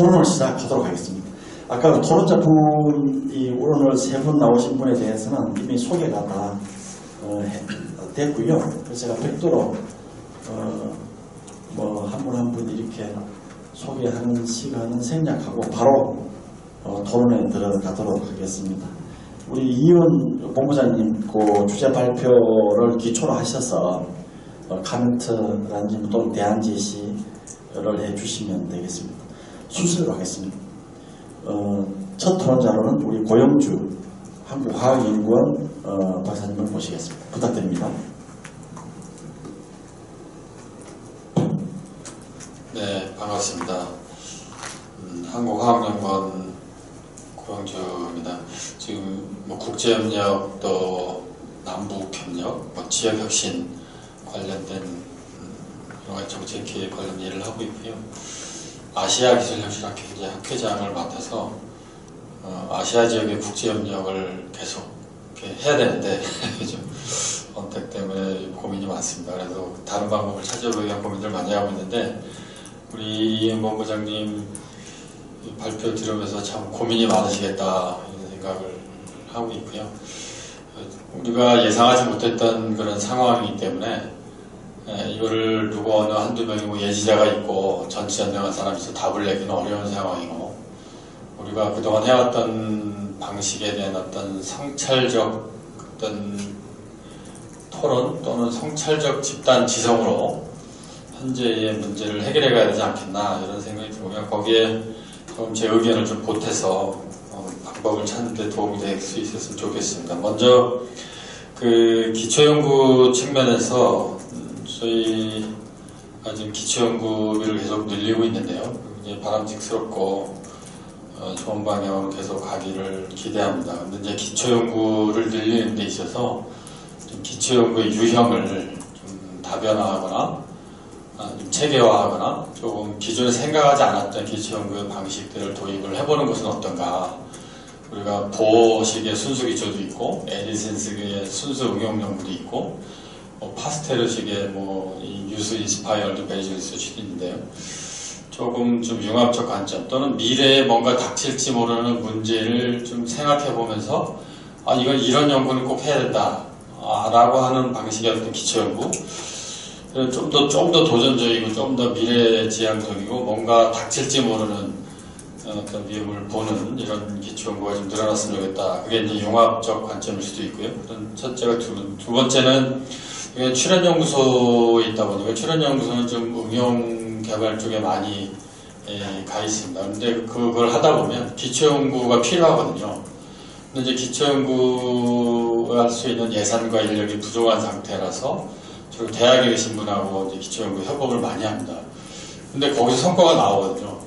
토론을 시작하도록 하겠습니다. 아까 토론자 분이 오늘 세 분 나오신 분에 대해서는 이미 소개가 다 됐고요. 그래서 제가 별도로 뭐 한 분 한 분 이렇게 소개하는 시간은 생략하고 바로 토론에 들어가도록 하겠습니다. 우리 이의원 본부장님 그 주제 발표를 기초로 하셔서 코멘트라든지 또 대안 제시를 해주시면 되겠습니다. 순서대로 하겠습니다. 첫 토론자로는 우리 고영주 한국화학연구원 박사님을 모시겠습니다. 부탁드립니다. 네, 반갑습니다. 한국화학연구원 고영주입니다. 지금 뭐 국제협력 또 남북협력, 뭐 지역혁신 관련된 여러 가지 정책에 관련 일을 하고 있고요. 아시아 기술혁신학회 학회장을 맡아서 아시아 지역의 국제협력을 계속 이렇게 해야 되는데 언택 때문에 고민이 많습니다. 그래서 다른 방법을 찾아보기 위한 고민을 많이 하고 있는데 우리 이의원 본부장님 발표 들으면서 참 고민이 많으시겠다 이런 생각을 하고 있고요. 우리가 예상하지 못했던 그런 상황이기 때문에 이거를 누구 어느 한두 명이 뭐 예지자가 있고 전지전능한 사람이 있어 답을 내기는 어려운 상황이고 우리가 그동안 해왔던 방식에 대한 어떤 성찰적 어떤 토론 또는 성찰적 집단 지성으로 현재의 문제를 해결해 가야 되지 않겠나 이런 생각이 들고요. 거기에 좀 제 의견을 좀 보태서 방법을 찾는 데 도움이 될 수 있었으면 좋겠습니다. 먼저 그 기초연구 측면에서 저희가 지금 기초연구비를 계속 늘리고 있는데요. 이제 바람직스럽고 좋은 방향으로 계속 가기를 기대합니다. 근데 이제 기초연구를 늘리는 데 있어서 좀 기초연구의 유형을 좀 다변화하거나 좀 체계화하거나 조금 기존에 생각하지 않았던 기초연구의 방식들을 도입을 해보는 것은 어떤가. 우리가 보식의 순수 기초도 있고 에디슨식의 순수 응용 연구도 있고 파스테르식의 유수 인스파이어드 베이즈 리서치도 있는데요. 조금 좀 융합적 관점 또는 미래에 뭔가 닥칠지 모르는 문제를 좀 생각해 보면서 이건 이런 연구는 꼭 해야 된다 라고 하는 방식의 어떤 기초연구 좀 더 도전적이고 좀 더 미래지향적이고 뭔가 닥칠지 모르는 어떤 위험을 보는 이런 기초연구가 좀 늘어났으면 좋겠다. 그게 이제 융합적 관점일 수도 있고요. 그런 첫째가 두 번째는 출연연구소에 있다 보니까 출연연구소는 좀 응용 개발 쪽에 많이 가 있습니다. 근데 그걸 하다 보면 기초연구가 필요하거든요. 근데 이제 기초연구할 수 있는 예산과 인력이 부족한 상태라서 주로 대학에 계신 분하고 이제 기초연구 협업을 많이 합니다. 근데 거기서 성과가 나오거든요.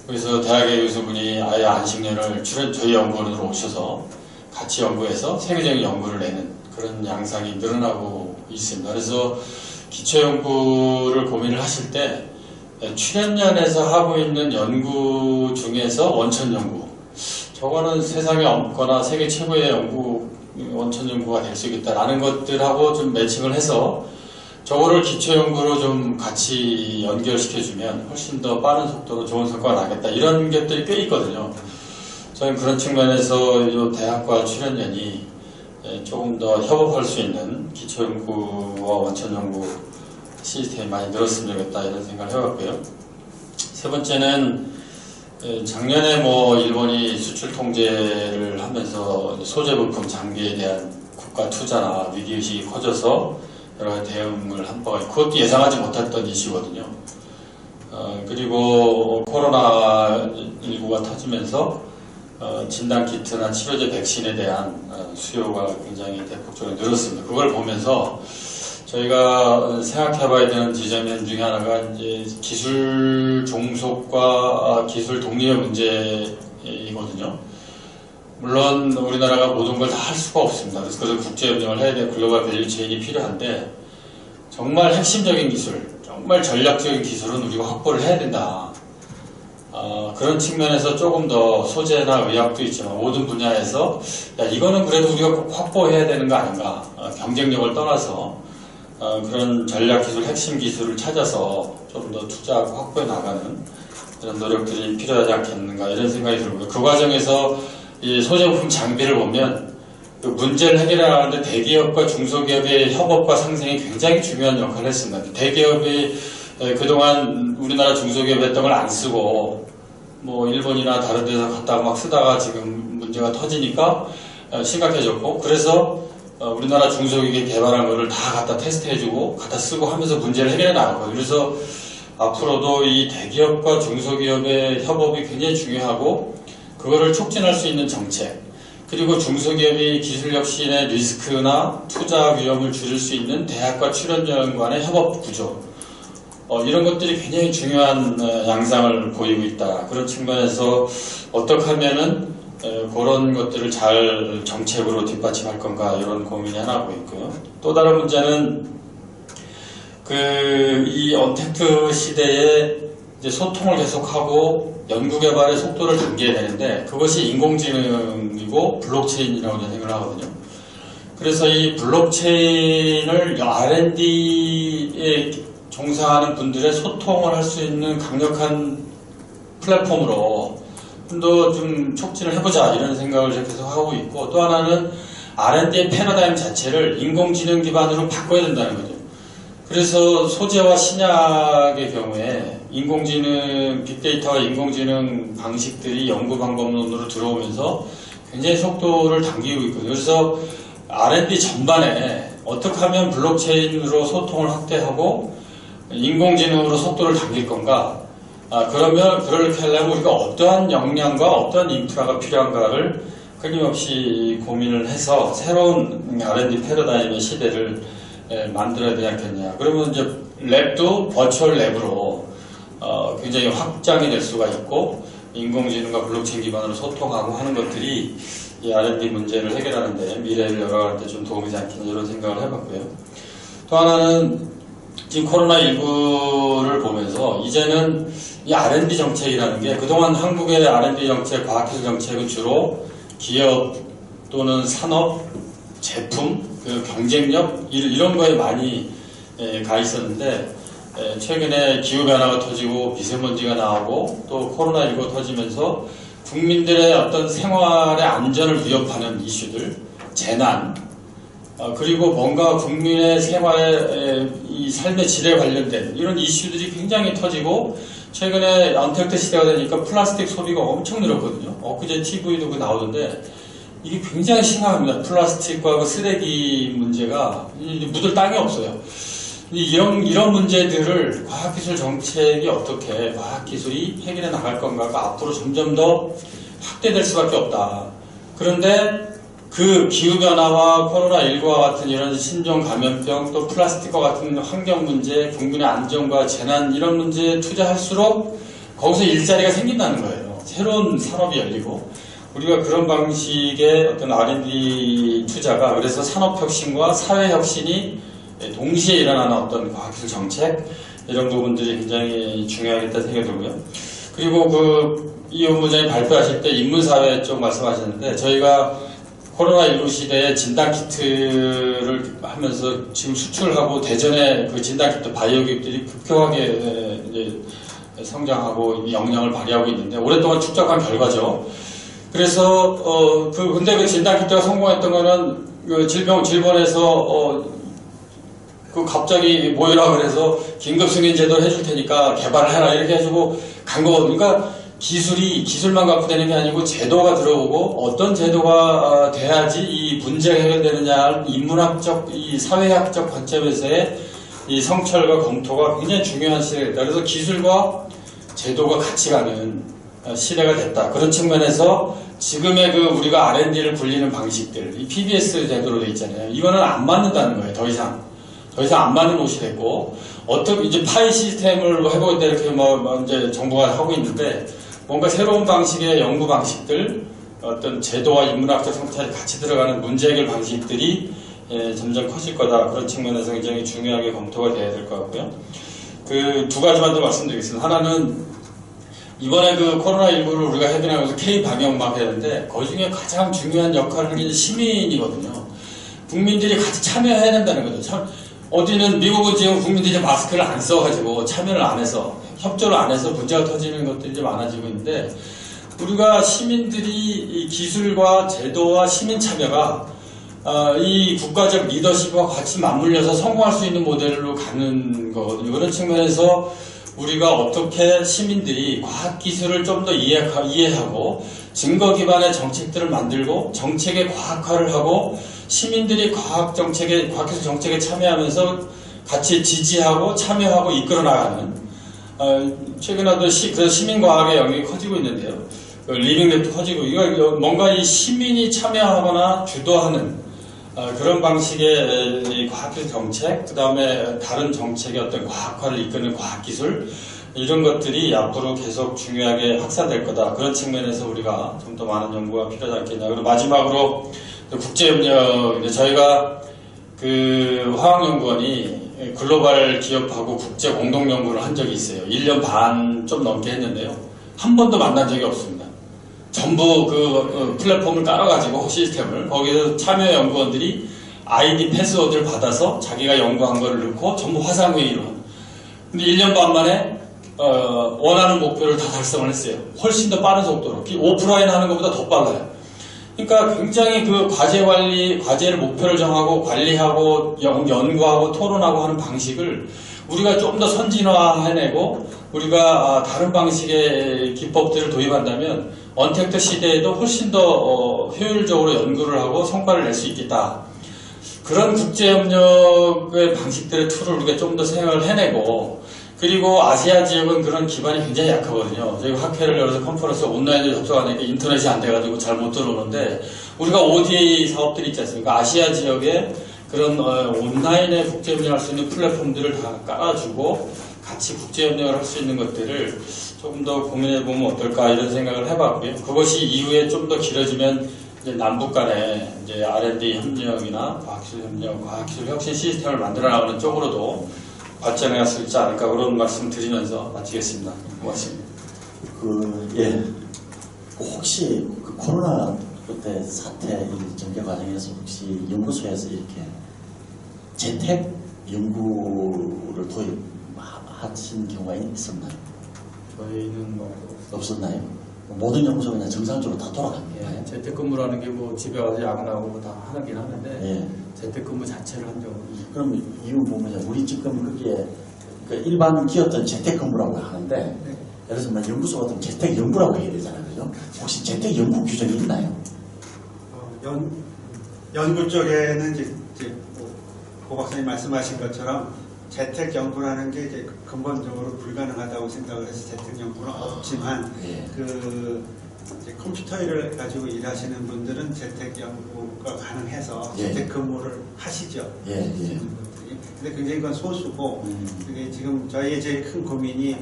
그래서 대학에 계신 분이 아예 안식년을 저희 연구원으로 오셔서 같이 연구해서 세계적인 연구를 내는 그런 양상이 늘어나고 있습니다. 그래서 기초연구를 고민을 하실 때 출연연에서 하고 있는 연구 중에서 원천연구 저거는 세상에 없거나 세계 최고의 연구 원천연구가 될 수 있겠다라는 것들하고 좀 매칭을 해서 저거를 기초연구로 좀 같이 연결시켜주면 훨씬 더 빠른 속도로 좋은 성과가 나겠다 이런 것들이 꽤 있거든요. 저는 그런 측면에서 이 대학과 출연연이 조금 더 협업할 수 있는 기초연구와 원천연구 시스템이 많이 늘었으면 좋겠다 이런 생각을 해봤고요. 세 번째는 작년에 일본이 수출 통제를 하면서 소재 부품 장비에 대한 국가 투자나 위기의식이 커져서 여러 가지 대응을 한 바가 있고 그것도 예상하지 못했던 이슈거든요. 그리고 코로나19가 터지면서 진단키트나 치료제 백신에 대한 수요가 굉장히 대폭적으로 늘었습니다. 그걸 보면서 저희가 생각해봐야 되는 지점 중에 하나가 이제 기술 종속과 기술 독립의 문제이거든요. 물론 우리나라가 모든 걸 다 할 수가 없습니다. 그래서 그걸 국제협력을 해야 되고 글로벌 밸류체인이 필요한데 정말 핵심적인 기술, 정말 전략적인 기술은 우리가 확보를 해야 된다. 그런 측면에서 조금 더 소재나 의학도 있지만 모든 분야에서 이거는 그래도 우리가 꼭 확보해야 되는 거 아닌가. 경쟁력을 떠나서 그런 전략 기술, 핵심 기술을 찾아서 좀 더 투자하고 확보해 나가는 이런 노력들이 필요하지 않겠는가 이런 생각이 들고요. 그 과정에서 이 소재부품 장비를 보면 그 문제를 해결하는데 대기업과 중소기업의 협업과 상생이 굉장히 중요한 역할을 했습니다. 대기업이 그동안 우리나라 중소기업이 했던 걸 안 쓰고 뭐 일본이나 다른 데서 갖다가 막 쓰다가 지금 문제가 터지니까 심각해졌고, 그래서 우리나라 중소기업이 개발한 거를 다 갖다 테스트해주고 갖다 쓰고 하면서 문제를 해결해 나가거든요. 그래서 앞으로도 이 대기업과 중소기업의 협업이 굉장히 중요하고, 그거를 촉진할 수 있는 정책, 그리고 중소기업이 기술 혁신의 리스크나 투자 위험을 줄일 수 있는 대학과 출연연 간의 협업 구조, 이런 것들이 굉장히 중요한 양상을 보이고 있다. 그런 측면에서 어떻게 하면은 그런 것들을 잘 정책으로 뒷받침할 건가, 이런 고민이 하나 하고 있고요. 또 다른 문제는 이 언택트 시대에 이제 소통을 계속하고 연구개발의 속도를 당겨야 되는데, 그것이 인공지능이고 블록체인이라고 생각을 하거든요. 그래서 이 블록체인을 R&D에 종사하는 분들의 소통을 할 수 있는 강력한 플랫폼으로 좀 더 좀 촉진을 해보자, 이런 생각을 계속 하고 있고, 또 하나는 R&D의 패러다임 자체를 인공지능 기반으로 바꿔야 된다는 거죠. 그래서 소재와 신약의 경우에 인공지능, 빅데이터와 인공지능 방식들이 연구 방법론으로 들어오면서 굉장히 속도를 당기고 있거든요. 그래서 R&D 전반에 어떻게 하면 블록체인으로 소통을 확대하고 인공지능으로 속도를 당길 건가? 그러면 그렇게 하려면 우리가 어떠한 역량과 어떠한 인프라가 필요한가를 끊임없이 고민을 해서 새로운 R&D 패러다임의 시대를 만들어야 되지 않겠냐. 그러면 이제 랩도 버추얼 랩으로 굉장히 확장이 될 수가 있고, 인공지능과 블록체인 기반으로 소통하고 하는 것들이 이 R&D 문제를 해결하는데, 미래를 열어갈 때 좀 도움이 되지 않겠냐, 이런 생각을 해봤고요. 또 하나는 지금 코로나19를 보면서 이제는 이 R&D 정책이라는 게, 그동안 한국의 R&D 정책, 과학기술 정책은 주로 기업 또는 산업, 제품, 그 경쟁력 이런 거에 많이 가 있었는데, 최근에 기후변화가 터지고 미세먼지가 나오고 또 코로나19가 터지면서 국민들의 어떤 생활의 안전을 위협하는 이슈들, 재난, 그리고 뭔가 국민의 생활에 이 삶의 질에 관련된 이런 이슈들이 굉장히 터지고, 최근에 언택트 시대가 되니까 플라스틱 소비가 엄청 늘었거든요. 엊그제 TV도 나오던데 이게 굉장히 심각합니다. 플라스틱과 그 쓰레기 문제가 묻을 땅이 없어요. 이런 문제들을 과학기술 정책이 어떻게 과학기술이 해결해 나갈 건가가 앞으로 점점 더 확대될 수밖에 없다. 그런데 그 기후변화와 코로나19와 같은 이런 신종 감염병, 또 플라스틱과 같은 환경 문제, 국민의 안전과 재난, 이런 문제에 투자할수록 거기서 일자리가 생긴다는 거예요. 새로운 산업이 열리고, 우리가 그런 방식의 어떤 R&D 투자가, 그래서 산업혁신과 사회혁신이 동시에 일어나는 어떤 과학기술 정책, 이런 부분들이 굉장히 중요하겠다 생각이 들고요. 그리고 이 본부장이 발표하실 때 인문사회 쪽 말씀하셨는데, 저희가 코로나19 시대에 진단키트를 하면서 지금 수출하고, 대전에 그 진단키트 바이오 기업들이 급격하게 이제 성장하고 역량을 발휘하고 있는데, 오랫동안 축적한 결과죠. 그래서 근데 그 진단키트가 성공했던 거는 그 질본에서 갑자기 모여라 그래서 긴급 승인 제도를 해줄 테니까 개발을 해라, 이렇게 해주고 간 거거든요. 그러니까 기술만 갖고 되는 게 아니고 제도가 들어오고, 어떤 제도가 돼야지 이 문제가 해결되느냐, 인문학적, 이 사회학적 관점에서의 이 성찰과 검토가 굉장히 중요한 시대가 됐다. 그래서 기술과 제도가 같이 가는 시대가 됐다. 그런 측면에서 지금의 우리가 R&D를 굴리는 방식들, 이 PBS 제도로 돼 있잖아요. 이거는 안 맞는다는 거예요. 더 이상 안 맞는 옷이 됐고, 어떻게 이제 파이 시스템을 해보겠다, 이렇게 이제 정부가 하고 있는데, 뭔가 새로운 방식의 연구 방식들, 어떤 제도와 인문학적 성찰이 같이 들어가는 문제 해결 방식들이 점점 커질 거다. 그런 측면에서 굉장히 중요하게 검토가 돼야 될 것 같고요. 두 가지만 더 말씀드리겠습니다. 하나는 이번에 코로나19를 우리가 해결하면서 K-방역 막 했는데, 그 중에 가장 중요한 역할을 하는 게 시민이거든요. 국민들이 같이 참여해야 된다는 거죠. 어디는 미국은 지금 국민들이 마스크를 안 써가지고 참여를 안 해서 협조를 안 해서 문제가 터지는 것들이 좀 많아지고 있는데, 우리가 시민들이 이 기술과 제도와 시민 참여가 이 국가적 리더십과 같이 맞물려서 성공할 수 있는 모델로 가는 거거든요. 그런 측면에서 우리가 어떻게 시민들이 과학기술을 좀 더 이해하고 증거 기반의 정책들을 만들고 정책의 과학화를 하고 시민들이 과학기술 정책에 참여하면서 같이 지지하고 참여하고 이끌어 나가는, 최근에도 그래서 시민과학의 영역이 커지고 있는데요. 리빙랩도 커지고, 이거 뭔가 이 시민이 참여하거나 주도하는 그런 방식의 이 과학기술 정책, 그 다음에 다른 정책의 어떤 과학화를 이끄는 과학기술, 이런 것들이 앞으로 계속 중요하게 확산될 거다. 그런 측면에서 우리가 좀 더 많은 연구가 필요하지 않겠냐. 그리고 마지막으로 국제협력, 저희가 그 화학연구원이 글로벌 기업하고 국제 공동연구를 한 적이 있어요. 1년 반 좀 넘게 했는데요. 한 번도 만난 적이 없습니다. 전부 그 플랫폼을 깔아가지고 시스템을, 거기서 참여 연구원들이 아이디 패스워드를 받아서 자기가 연구한 거를 넣고 전부 화상회의로. 근데 1년 반 만에 원하는 목표를 다 달성을 했어요. 훨씬 더 빠른 속도로. 오프라인 하는 것보다 더 빨라요. 그러니까 굉장히 그 과제를 목표를 정하고 관리하고 연구하고 토론하고 하는 방식을 우리가 좀 더 선진화해내고 우리가 다른 방식의 기법들을 도입한다면 언택트 시대에도 훨씬 더 효율적으로 연구를 하고 성과를 낼 수 있겠다. 그런 국제협력의 방식들의 툴을 우리가 좀 더 생각을 해내고, 그리고 아시아 지역은 그런 기반이 굉장히 약하거든요. 저희가 학회를 열어서 컨퍼런스 온라인으로 접속하니까 인터넷이 안 돼가지고 잘 못 들어오는데, 우리가 ODA 사업들이 있지 않습니까? 아시아 지역에 그런 온라인에 국제협력을 할 수 있는 플랫폼들을 다 깔아주고 같이 국제협력을 할 수 있는 것들을 조금 더 고민해보면 어떨까 이런 생각을 해봤고요. 그것이 이후에 좀 더 길어지면 이제 남북 간에 이제 R&D 협력이나 과학기술 협력, 과학기술 혁신 시스템을 만들어 나가는 쪽으로도 발전해갈 수 있지 않을까, 그런 말씀 드리면서 마치겠습니다. 고맙습니다. 혹시 그 코로나 그때 사태 전개 과정에서 혹시 연구소에서 이렇게 재택 연구를 도입하신 경우가 있었나요? 저희는 뭐 없었나요? 모든 연구소가 그냥 정상적으로 다 돌아갑니다. 예, 재택근무라는 게 뭐 집에 가서 야근하고 뭐 다 하긴 하는데, 예. 재택근무 자체를 한 적은. 그럼 이유 보면 우리 지금 그게 그 일반 기업들은 재택근무라고 하는데, 예를 들면 연구소 같은 재택연구라고 해야 되잖아요, 그죠? 혹시 재택연구 규정이 있나요? 연구 쪽에는 이제 고 박사님 말씀하신 것처럼 재택 연구라는 게 이제 근본적으로 불가능하다고 생각을 해서 재택 연구는 없지만, 이제 컴퓨터를 가지고 일하시는 분들은 재택 연구가 가능해서 재택 근무를 하시죠. 근데 굉장히 그건 소수고, 그게 지금 저희의 제일 큰 고민이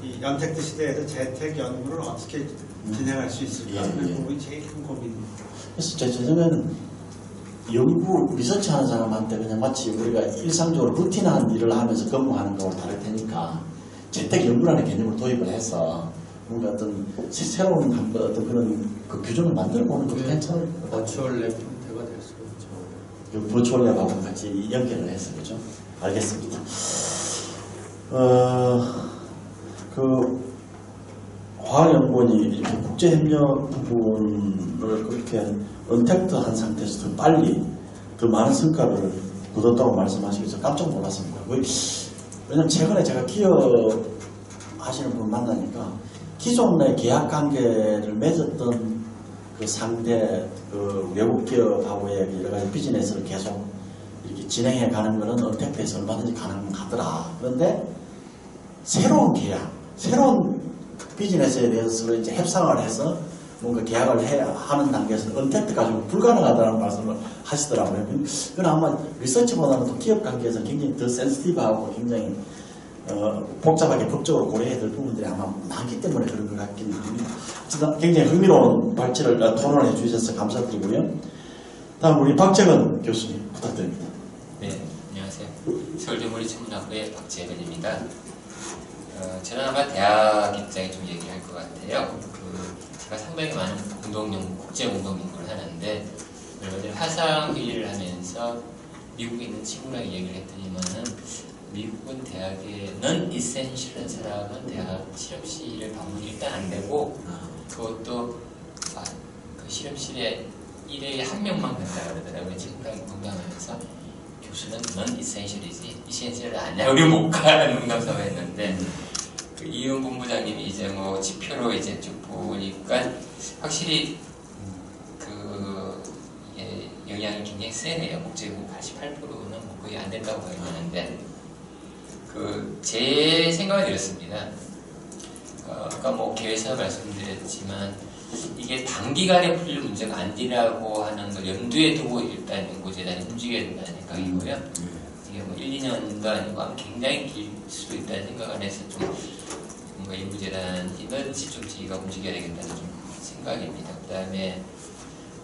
이 언택트 시대에서 재택 연구를 어떻게 진행할 수 있을까 하는 부분이 제일 큰 고민입니다. 그래서 제 생각에는 연구, 리서치 하는 사람한테 그냥 마치 우리가 일상적으로 루틴한 일을 하면서 근무하는 거하고 다를 테니까 재택 연구라는 개념을 도입을 해서 뭔가 어떤 새로운 어떤 그런 그 규정을 만들어 보는 것도 괜찮을 것 같아요. 버추얼 랩 형태가 될 수 있죠. 버추얼 랩하고 같이 연결을 해서, 그죠? 알겠습니다. 화학연구원이 이렇게 국제협력 부분을 그렇게 언택트한 상태에서 더 빨리 더 많은 성과를 거뒀다고 말씀하시면서 깜짝 놀랐습니다. 왜냐면 최근에 제가 기업 하시는 분 만나니까 기존의 계약 관계를 맺었던 그 상대 그 외국 기업하고의 여러 가지 비즈니스를 계속 이렇게 진행해 가는 것은 언택트에서 얼마든지 가능하더라. 그런데 새로운 계약, 새로운 비즈니스에 대해서 이제 협상을 해서 뭔가 계약을 하는 단계에서 언택트 가지고 불가능하다는 말씀을 하시더라고요. 그건 아마 리서치보다는 또 기업 관계에서 굉장히 더 센시티브하고 굉장히 복잡하게 법적으로 고려해야 될 부분들이 아마 많기 때문에 그런 것 같긴 합니다. 굉장히 흥미로운 토론을 해주셔서 감사드리고요. 다음 우리 박재근 교수님 부탁드립니다. 네, 안녕하세요. 서울대머리 천문학부의 박재근입니다. 저는 아마 대학 입장에 좀 얘기할 것 같아요. 제가 상당히 많은 국제 공동 연구를 하는데, 얼마 전에 화상 회의를 하면서 미국에 있는 친구랑 얘기를 했더니만은 미국은 대학에 넌 이센셜한 사람은 대학 실험실을 방문이 일단 안 되고 그것도 그 실험실에 1회에 한 명만 간다 그러더라고요. 친구랑 농담하면서 교수는 넌 이센셜이지 이센셜을 아니야 우리 못 가라는 농담삼아 했는데 그 이윤 본부장님이 이제 뭐 지표로 이제 쭉 보니까 확실히 그 영향이 굉장히 세네요. 국제고 88%는 뭐 거의 안 된다고 봐야 되는데 제 생각은 이렇습니다. 아까 뭐 개회사 말씀드렸지만 이게 단기간에 풀릴 문제가 아니라고 하는 걸 염두에 두고 일단 연구재단이 움직여야 된다는 생각이고요. 이게 뭐 1, 2년도 아니고 굉장히 길 수도 있다는 생각 안에서 좀 뭔가 연구재단이 넌지 좀 저희가 움직여야 되겠다는 좀 생각입니다. 그 다음에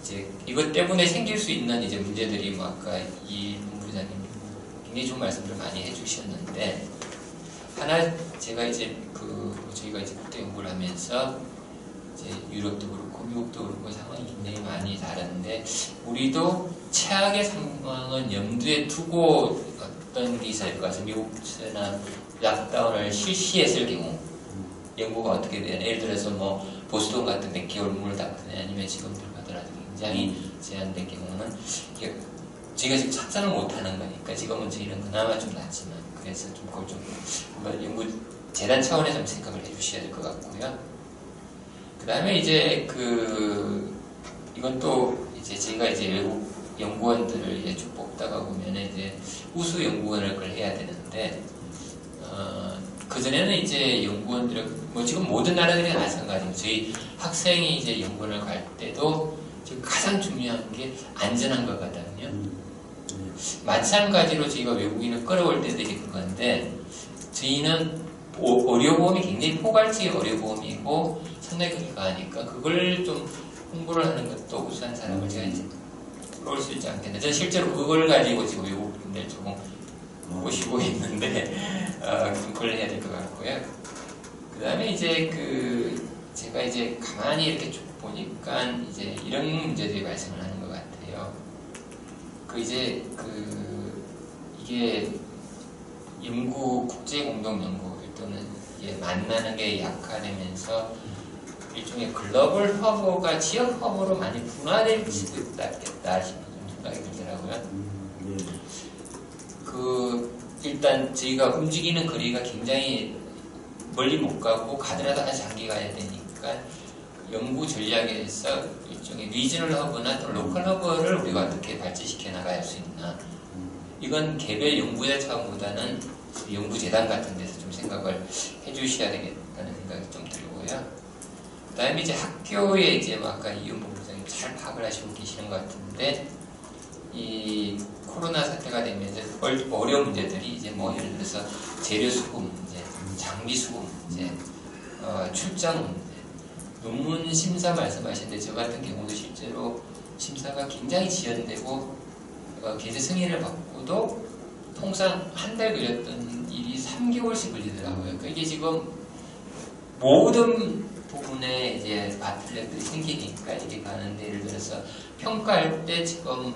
이제 이것 때문에 생길 수 있는 이제 문제들이 뭐 아까 이 본부장님 굉장히 좋은 말씀들 많이 해주셨는데 하나 제가 이제 저희가 이제 국제 연구를 하면서 이제 유럽도 그렇고 미국도 그렇고 상황이 굉장히 많이 다른데 우리도 최악의 상황은 염두에 두고 어떤 게 있어야 될 것 같아요. 미국이나 락다운을 실시했을 경우 연구가 어떻게 되냐 예를 들어서 뭐 보스턴 같은 몇 개월 문을 닫거나 아니면 지금 들어가더라도 굉장히 제한된 경우는 저희가 지금 상상을 못하는 거니까 지금은 저희는 그나마 좀 낫지만 그래서 좀 그걸 좀 한번 연구 재단 차원에서 좀 생각을 해주셔야 될 것 같고요. 그 다음에 이제 이건 또 이제 저희가 이제 외국 연구원들을 이제 쭉 뽑다가 보면 이제 우수 연구원을 해야 되는데 그전에는 이제 연구원들을 뭐 지금 모든 나라들이 마찬가지입니다. 저희 학생이 이제 연구원을 갈 때도 지금 가장 중요한 게 안전한 거거든요. 마찬가지로 저희가 외국인을 끌어올 때도 이제 그건데 저희는 의료보험이 굉장히 포괄적인 의료보험이고 상당히 크게 가니까 그걸 좀 홍보를 하는 것도 우수한 사람을 제가 이제 끌어올 수 있지 않겠나. 저는 실제로 그걸 가지고 지금 외국인들 조금 모시고 있는데 그걸 해야 될 것 같고요. 그 다음에 이제 제가 이제 가만히 이렇게 쭉 보니까 이제 이런 문제들이 발생을 하는 것 같아요. 이게 국제 공동 연구 또는 만나는 게 약화되면서 일종의 글로벌 허브가 지역 허브로 많이 분화될 수도 있겠다 싶은 생각이 들더라고요. 일단 저희가 움직이는 거리가 굉장히 멀리 못 가고 가더라도 아주 장기 가야 되니까 연구 전략에서 일종의 리저널 허브나 또 로컬 허브를 우리가 어떻게 발전시켜 나갈 수 있나. 이건 개별 연구자 차원보다는 연구재단 같은 데서 좀 생각을 해주셔야 되겠다는 생각이 좀 들고요. 그 다음에 이제 학교에 이제 아까 이윤 본부장님 잘 파악을 하시고 계시는 것 같은데 이 코로나 사태가 되면서 어려운 문제들이 이제 뭐 예를 들어서 재료 수급 문제, 장비 수급 문제, 출장 문제, 논문 심사 말씀하셨는데 저 같은 경우도 실제로 심사가 굉장히 지연되고 게재 승인을 받고도 통상 한 달 걸렸던 일이 3개월씩 걸리더라고요. 그러니까 이게 지금 모든 부분에 이제 바틀렉들이 생기니까 이게 가는데 예를 들어서 평가할 때 지금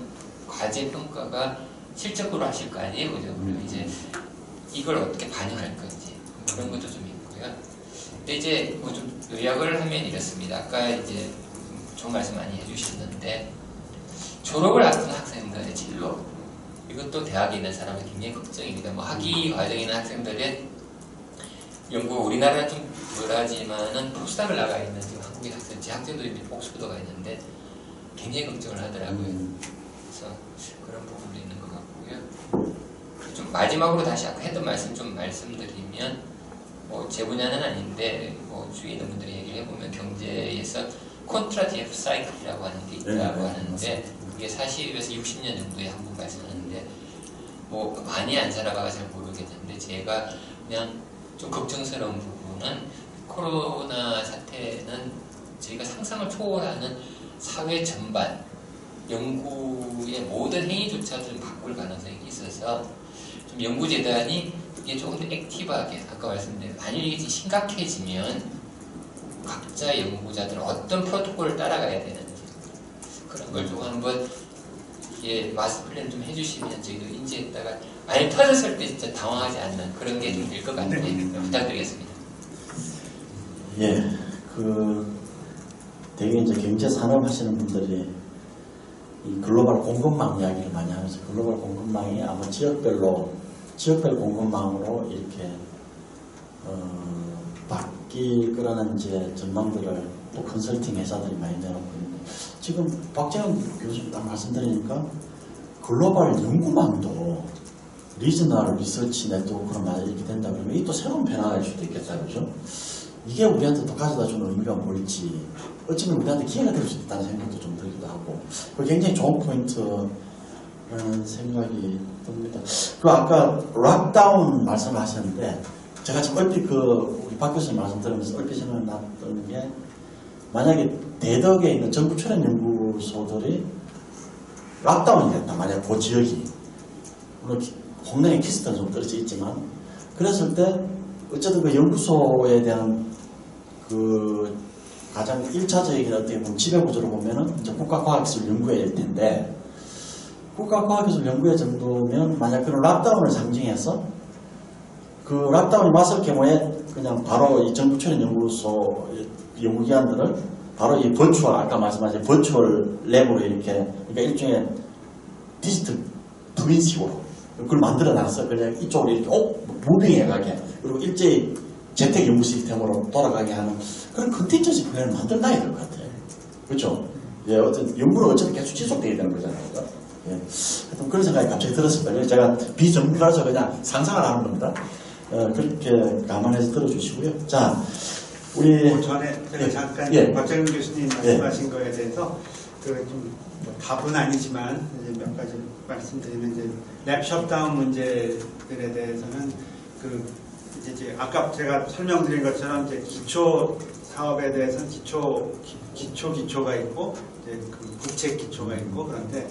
과제 평가가 실적으로 하실 거 아니에요, 그죠? 그리고 이제 이걸 어떻게 반영할 건지 그런 것도 좀 있고요. 근데 이제 뭐 좀 요약을 하면 이렇습니다. 아까 이제 좋은 말씀 많이 해주셨는데 졸업을 앞둔 학생들의 진로 이것도 대학에 있는 사람은 굉장히 걱정입니다. 뭐 학위 과정에 있는 학생들의 연구 우리나라는 좀 덜하지만은 포스닥을 나가 있는 지금 한국의 학생, 제 학생도 이제 옥스퍼드가 있는데 굉장히 걱정을 하더라고요. 그래서 그런 부분도 있는 것 같고요. 좀 마지막으로 다시 아까 했던 말씀 좀 말씀드리면 뭐 제 분야는 아닌데 뭐 주위에 있는 분들이 얘기를 해보면 경제에서 콘트라티브 사이클이라고 하는 게 있다고 하는데 그게 40에서 60년 정도에 한 번 발생하는데 뭐 많이 안 살아봐가 잘 모르겠는데 제가 그냥 좀 걱정스러운 부분은 코로나 사태는 저희가 상상을 초월하는 사회 전반 연구의 모든 행위조차도 바꿀 가능성이 있어서 좀 연구재단이 이게 조금 더 액티브하게 아까 말씀드린 만일 이게 심각해지면 각자 연구자들은 어떤 프로토콜을 따라가야 되는지 그런 걸 좀 한번 마스터 플랜 좀 해주시면 저희도 인지했다가 만약 터졌을 때 진짜 당황하지 않는 그런 게 좀 될 것 같아요. 부탁드리겠습니다. 예, 되게 이제 경제 산업 하시는 분들이 이 글로벌 공급망 이야기를 많이 하면서 글로벌 공급망이 아마 지역별 공급망으로 이렇게 바뀔 거라는 이제 전망들을 또 컨설팅 회사들이 많이 내놓고 있는데 지금 박재현 교수님 딱 말씀드리니까 글로벌 연구망도 리저널 리서치 네트워크로 만약 이렇게 된다 그러면 이게 또 새로운 변화일 수도 있겠다, 그죠? 이게 우리한테 또 가져다 주는 의미가 뭘지 어쩌면 우리한테 기회가 될 수도 있다는 생각도 좀 들기도 하고 굉장히 좋은 포인트라는 생각이 듭니다. 그 아까 락다운 말씀하셨는데 제가 지금 얼핏 우리 박 교수님 말씀 들으면서 얼핏 생각이 났던 게 만약에 대덕에 있는 정부 출연 연구소들이 락다운이 됐다. 만약 그 지역이 물론 공랭의 키스트는 좀 떨어져 있지만 그랬을 때 어쨌든 그 연구소에 대한 그 가장 1차적인 어떻게 보면 지배구조로 보면은 이제 국가과학기술 연구회일 텐데 국가과학기술 연구회 정도면 만약 그런 락다운을 상징해서 그 락다운이 왔을 경우에 그냥 바로 이 정부 출연 연구소 연구기관들을 바로 이 버추얼 아까 말씀하신 버추얼 랩으로 이렇게 그러니까 일종의 디지털 트윈식으로 그걸 만들어 놨어요. 그냥 이쪽으로 이렇게 무빙해 가게 그리고 일제히 재택 연구 시스템으로 돌아가게 하는 그런 컨텐츠식 플랜을 만들어놔야 될 것 같아요. 그렇죠? 예, 어떤 연구는 어차피 계속 지속되어야 되는 거잖아요. 예. 하여튼 그런 생각이 갑자기 들었습니다. 제가 비전문가라서 그냥 상상을 하는 겁니다. 그렇게 감안해서 들어주시고요. 자, 우리 전에 제가 잠깐 박재현 교수님 말씀하신 거에 대해서 좀 답은 아니지만 이제 몇 가지 말씀드리면 이제 랩 셧다운 문제들에 대해서는 이제 아까 제가 설명드린 것처럼 이제 기초 사업에 대해서는 기초가 있고 이제 그 국책 기초가 있고 그런데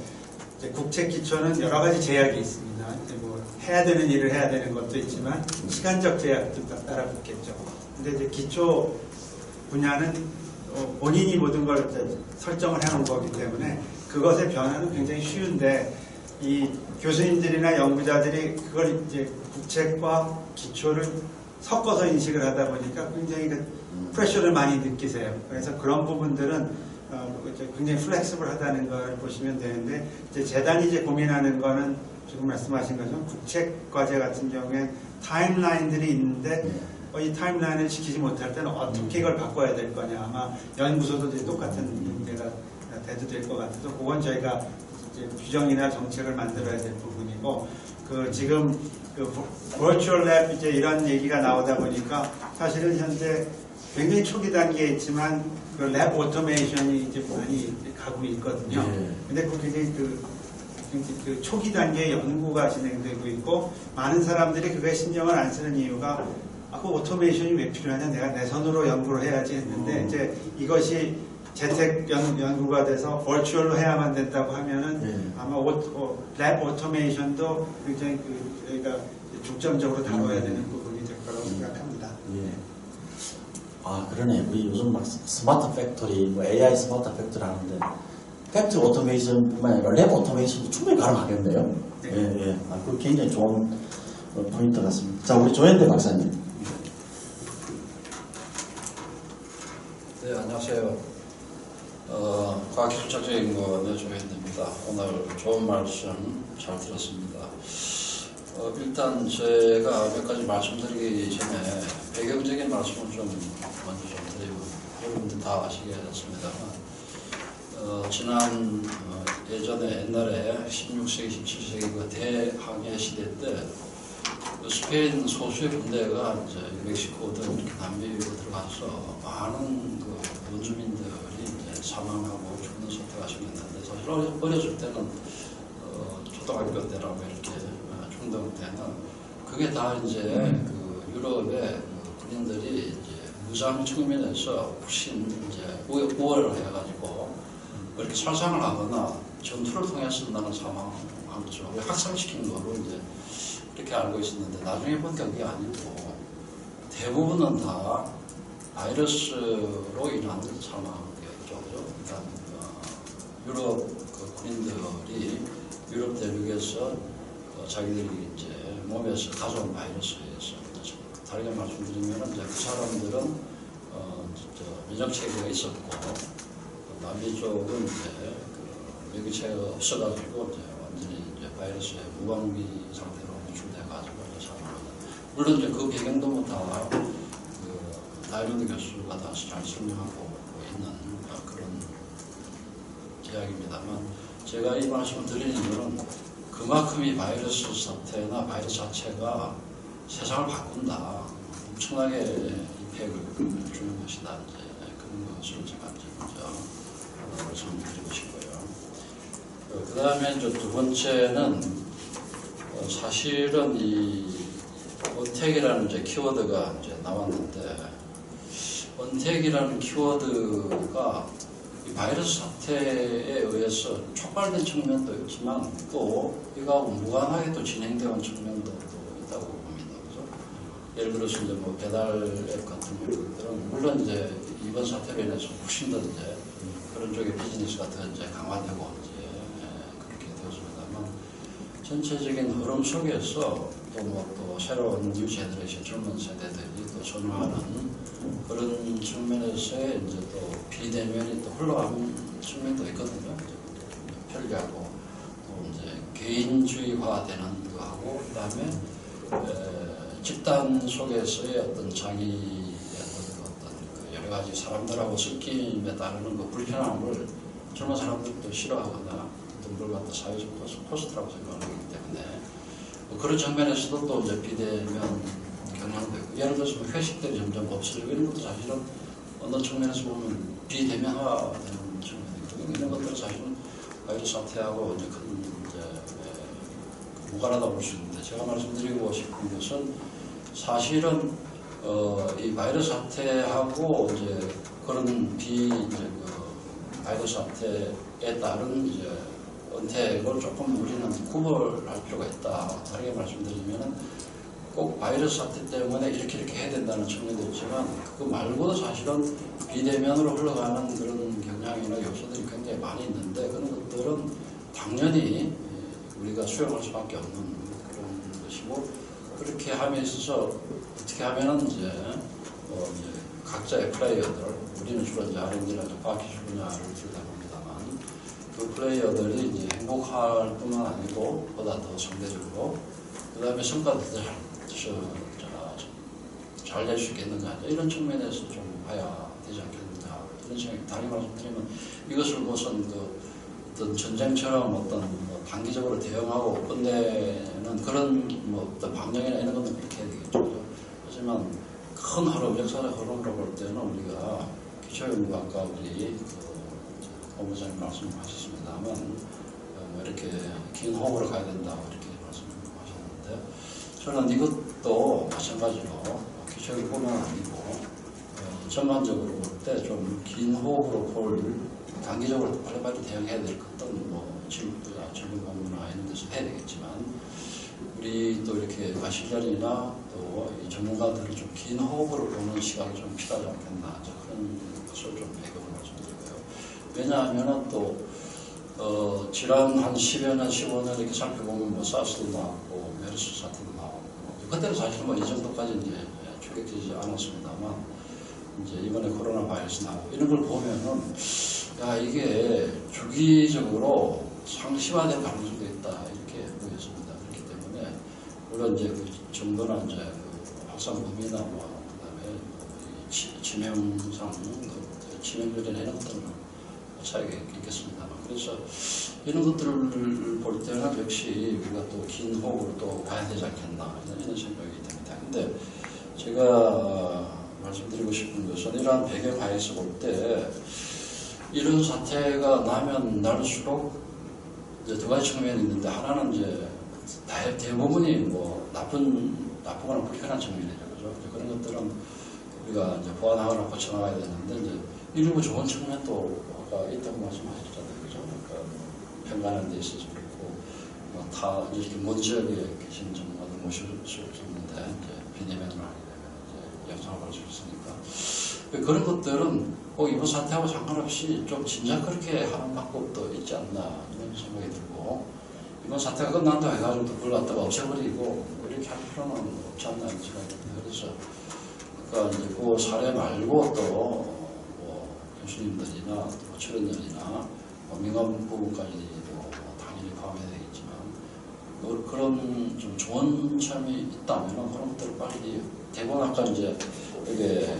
이제 국책 기초는 여러 가지 제약이 있습니다. 이제 뭐 해야 되는 일을 해야 되는 것도 있지만 시간적 제약도 따라 붙겠죠. 근데 이제 기초 분야는 본인이 모든 걸 설정을 해놓은 거기 때문에 그것의 변화는 굉장히 쉬운데 이 교수님들이나 연구자들이 그걸 이제 국책과 기초를 섞어서 인식을 하다 보니까 굉장히 프레셔를 많이 느끼세요. 그래서 그런 부분들은 굉장히 플렉시블하다는 걸 보시면 되는데 이제 재단이 이제 고민하는 거는 지금 말씀하신 것처럼 국책 과제 같은 경우에 타임라인들이 있는데 이 타임라인을 지키지 못할 때는 어떻게 이걸 바꿔야 될 거냐. 아마 연구소도 이제 똑같은 문제가 대두될 것 같아서 그건 저희가 이제 규정이나 정책을 만들어야 될 부분이고 지금 버추얼 랩 이제 이런 얘기가 나오다 보니까 사실은 현재 굉장히 초기 단계에 있지만 랩 오토메이션이 이제 많이 가고 있거든요. 근데 굉장히 그 초기 단계의 연구가 진행되고 있고 많은 사람들이 그거에 신경을 안 쓰는 이유가 그 오토메이션이 왜 필요하냐 내가 내 손으로 연구를 해야지 했는데 이제 이것이 재택 연구가 돼서 버추얼로 해야만 된다고 하면은 아마 랩 오토메이션도 굉장히 저희가 중점적으로 다뤄야 되는 부분이 될 거라고 생각합니다. 아 그러네. 우리 요즘 막 스마트 팩토리, 뭐 AI 스마트 팩토리 하는데 팩트 오토메이션뿐만 아니라 랩 오토메이션도 충분히 가능하겠네요. 예. 그거 굉장히 좋은 포인트 같습니다. 자, 우리 조현대 박사님. 네, 안녕하세요. 과학기술적인연구원의 조현대입니다. 오늘 좋은 말씀 잘 들었습니다. 일단 제가 몇 가지 말씀드리기 전에 배경적인 말씀을 좀 먼저 좀 드리고 여러분들 다 아시겠습니다만 지난 예전에 옛날에 16세기, 17세기 그 대항해 시대 때 스페인 소수의 군대가 이제 멕시코 등 이렇게 남미로 들어가서 많은 그 원주민들이 이제 사망하고 죽는 사태가 생겼는데 사실 어렸을 때는 초등학교 때라고 이렇게 중등 때는 그게 다 이제 그 유럽의 군인들이 이제 무장 측면에서 훨씬 이제 우월을 해가지고 이렇게 살상을 하거나 전투를 통해서 나는 사망한 거죠. 학살시킨 거로 이제 이렇게 알고 있었는데 나중에 보니까 그게 아니고 대부분은 다 바이러스로 인한 사망이었죠. 그러니까 유럽 그 군인들이 유럽 대륙에서 자기들이 이제 몸에서 가져온 바이러스에 의해서 다르게 말씀드리면 이제 그 사람들은 면역 체계가 있었고 남미 쪽은 이제 그 면역 체계가 없어가지고 이제 완전히 이제 바이러스의 무방비 상태로 노출돼가지고 이제 사망합니다. 물론 이제 그 배경도 다 그 다이론드 교수가 다 잘 설명하고 있는 그런 이야기입니다만 제가 이 말씀을 드리는 이유는 그만큼 이 바이러스 사태나 바이러스 자체가 세상을 바꾼다, 엄청나게 이펙을 주는 것이다, 이제 그런 것을 제가 이제 먼저 말씀드리고 싶고요. 그 다음에 이제 두 번째는 사실은 이 언택이라는 이제 키워드가 이제 나왔는데, 언택이라는 키워드가 이 바이러스 사태에 의해서 촉발된 측면도 있지만 또 이거하고 무관하게 또 진행되는 측면도 또 있다고 봅니다. 그래서 예를 들어서 이제 뭐 배달 앱 같은 것들은 물론 이제 이번 사태로 인해서 훨씬 더 이제 그런 쪽의 비즈니스가 더 이제 강화되고 이제 그렇게 되었습니다만 전체적인 흐름 속에서 또 뭐 또 새로운 뉴 제너레이션 젊은 세대들이 또 선호하는 그런 측면에서의 이제 또 비대면이 또 흘러가는 측면도 있거든요. 편리하고 또 이제 개인주의화되는 거하고 그다음에 집단 속에서의 어떤 자기의 어떤 그 여러 가지 사람들하고 섞임에 따르는 그 불편함을 젊은 사람들도 싫어하거나 어떤 걸 갖다 사회적 코스트라고 생각하기 때문에 그런 측면에서도 또 이제 비대면 경향도 있고, 예를 들어서 회식들이 점점 없어지고 이런 것도 사실은 어느 측면에서 보면 비대면화되는 측면이 있거든요. 이런 것들은 사실은 바이러스 사태하고 이제 큰 이제 무관하다고 볼 수 있는데, 제가 말씀드리고 싶은 것은 사실은 이 바이러스 사태하고 이제 그런 이제 그 바이러스 사태에 따른 이제 언택을 조금 우리는 구별할 필요가 있다. 다르게 말씀드리면 꼭 바이러스 사태 때문에 이렇게 해야 된다는 측면도 있지만 그거 말고도 사실은 비대면으로 흘러가는 그런 경향이나 요소들이 굉장히 많이 있는데 그런 것들은 당연히 우리가 수용할 수밖에 없는 그런 것이고, 그렇게 함에 있어서 어떻게 하면은 이제 각자의 플레이어들, 우리는 주로 이제 R&D나 과학기술 분야를 들다 봅니다만 그 플레이어들이 이제 행복할 뿐만 아니고 보다 더 상대적으로 그 다음에 성과도 잘 낼 수 있겠는가, 이런 측면에서 좀 봐야 되지 않겠는가, 이런 생각이. 다르게 말씀드리면 이것을 무슨 어떤 전쟁처럼 어떤 뭐 단기적으로 대응하고 끝내는 그런 뭐 어떤 방향이나 이런 것은 그렇게 해야 되겠죠. 하지만 큰 흐름, 역사적 흐름으로 볼 때는 우리가 기초연구 아까 우리 본부장님 말씀하셨습니다만 뭐 이렇게 긴 호흡으로 가야 된다고 이렇게 말씀하셨는데, 저는 이것도 마찬가지로 기초연구뿐만 아니고 전반적으로 볼 때 좀 긴 호흡으로 볼, 단기적으로 빨리빨리 대응해야 될 것들은 뭐 질문 공부나 이런 데서 해야 되겠지만 우리 또 이렇게 마시전이나 또 이 전문가들을 좀 긴 호흡으로 보는 시각이 좀 필요하지 않겠나, 그런 것을 좀 배경을 말씀드리고요. 왜냐하면 또 지난 한 10여 년, 15년 이렇게 살펴보면 뭐 사스도 나왔고 메르스 사태도 나오고, 그때는 사실 뭐 이 정도까지 이제 추격되지 않았습니다만 이제 이번에 코로나 바이러스 나오고 이런 걸 보면은 야, 이게 주기적으로 상시화될 가능성도 있다, 이렇게 보였습니다. 그렇기 때문에 물론 이제 그 정도나 이제 그 확산범위나 뭐 그다음에 치명상, 치명률이나 이런 것들은 차이가 있겠습니다만, 그래서 이런 것들을 볼 때는 역시 우리가 또 긴 호흡으로 또 가야 되지 않겠나, 이런 생각이 듭니다. 근데 제가 말씀드리고 싶은 것은 이러한 배경하에서 볼 때 이런 사태가 나면 날수록 이제 두 가지 측면이 있는데, 하나는 이제 대부분이 뭐 나쁘거나 불편한 측면이죠. 그죠? 그런 것들은 우리가 이제 보완하거나 고쳐나가야 되는데, 이제 일부 좋은 측면도 아까 있다고 말씀하셨잖아요. 그죠? 그러니까 평가하는 데 있어서 그렇고, 뭐 다 이렇게 먼 지역에 계신 전문가들 모실 수 없었는데, 이제 비대면으로 하게 되면 이제 영상을 볼 수 있으니까. 그런 것들은 꼭 이번 사태하고 상관없이 좀 진작 그렇게 하는 방법도 있지 않나, 이런 생각이 들고, 이번 사태가 끝난다 해가지고 또 그걸 갖다가 없애버리고 이렇게 할 필요는 없지 않나 이런 생각이 듭니다. 그래서 그러니까 이제 그 사례 말고 또 뭐 교수님들이나 또 출연자이나 뭐 민간 부분까지도 당연히 포함해야 되겠지만 뭐 그런 좀 좋은 점이 있다면 그런 것들을 빨리 대부분 아까 이제 이게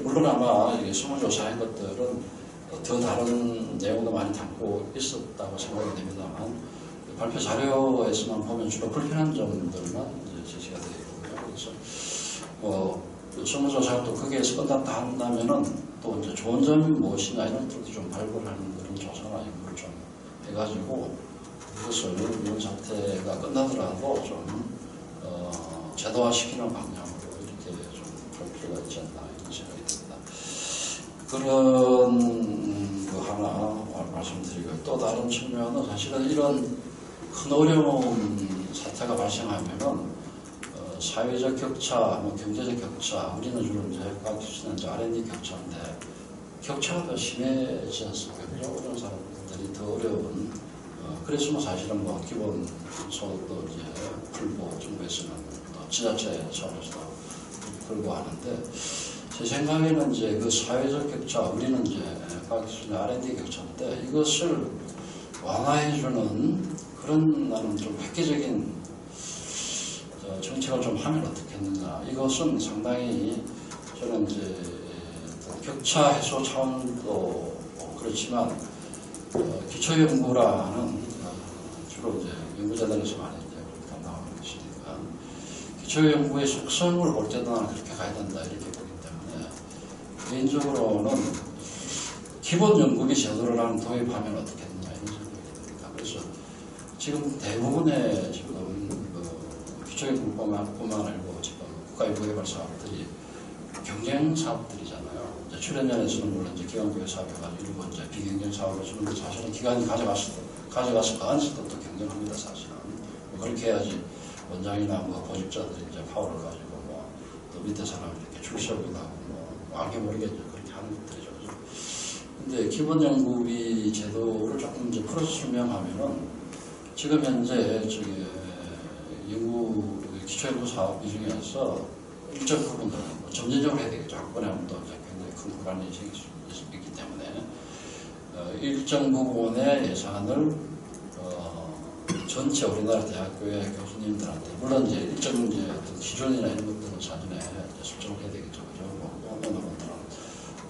물론 아마 이게 설문조사한 것들은 더 다른 내용도 많이 담고 있었다고 생각이 됩니다만 발표 자료에서만 보면 주로 불편한 점들만 이제 제시가 되어 있고요. 그래서 설문조사가 또 거기에서 끝났다 한다면은 또 이제 좋은 점이 무엇이냐 이런 것들도 좀 발굴하는 그런 조사나 연구를 좀 해가지고 그것을 이런 사태가 끝나더라도 좀 제도화시키는 방향으로 이렇게 좀 할 필요가 있지 않나 이런 생각이 듭니다. 그런 거 하나 말씀드리고 또 다른 측면은 사실은 이런 큰 어려운 사태가 발생하면은 사회적 격차, 뭐 경제적 격차, 우리는 주로 이제 과학기술은 이제 R&D 격차인데 격차가 더 심해지지 않습니까? 어려운 사람들이 더 어려운 그래서 뭐 사실은 뭐 기본 소득도 이제 풀고 정부에서는 또 지자체 차원에서 풀고 하는데 제 생각에는 이제 그 사회적 격차, 우리는 이제 과학기술 R&D 격차인데 이것을 완화해주는 그런 나는 좀 획기적인 정책을 좀 하면 어떻겠느냐. 이것은 상당히 저는 이제 격차 해소 차원도 그렇지만 기초연구라는 주로 이제 연구자단에서 많이 이제 나오는 것이니까 기초연구의 속성을 볼 때도 나는 그렇게 가야 된다 이렇게 보기 때문에 개인적으로는 기본 연구비 제도를 하는 도입하면 어떻겠느냐 이런 생각이 듭니다. 그래서 지금 대부분의 지금 기초연구뿐만 아니고 지금 국가연구개발 사업들이 경쟁 사업들이잖아요. 이제 출연연에서는 물론 이제 기관교육 사업해가지고 일부 이제 비경쟁 사업을 주는데 사실은 기관이 가져가서 그 안에서도 또 경쟁합니다. 사실은 뭐 그렇게 해야지 원장이나 뭐 보직자들이 이제 파워를 가지고 뭐 또 밑에 사람이 이렇게 출시하기도 하고 뭐 알게 모르겠죠. 그렇게 하는 것들이죠. 근데 기본 연구비 제도를 조금 이제 풀어서 설명하면은 지금 현재 저기 연구 기초연구 사업비 중에서 일정 부분들은 뭐 점진적으로 해야 되겠죠. 학번에 하면 또 굉장히 큰 불안이 생길 수 있기 때문에 일정 부분의 예산을 전체 우리나라 대학교의 교수님들한테 물론 이제 일정 이제 어떤 기준이나 이런 것들은 사전에 설정을 해야 되겠죠. 그죠? 뭐 어느 분들은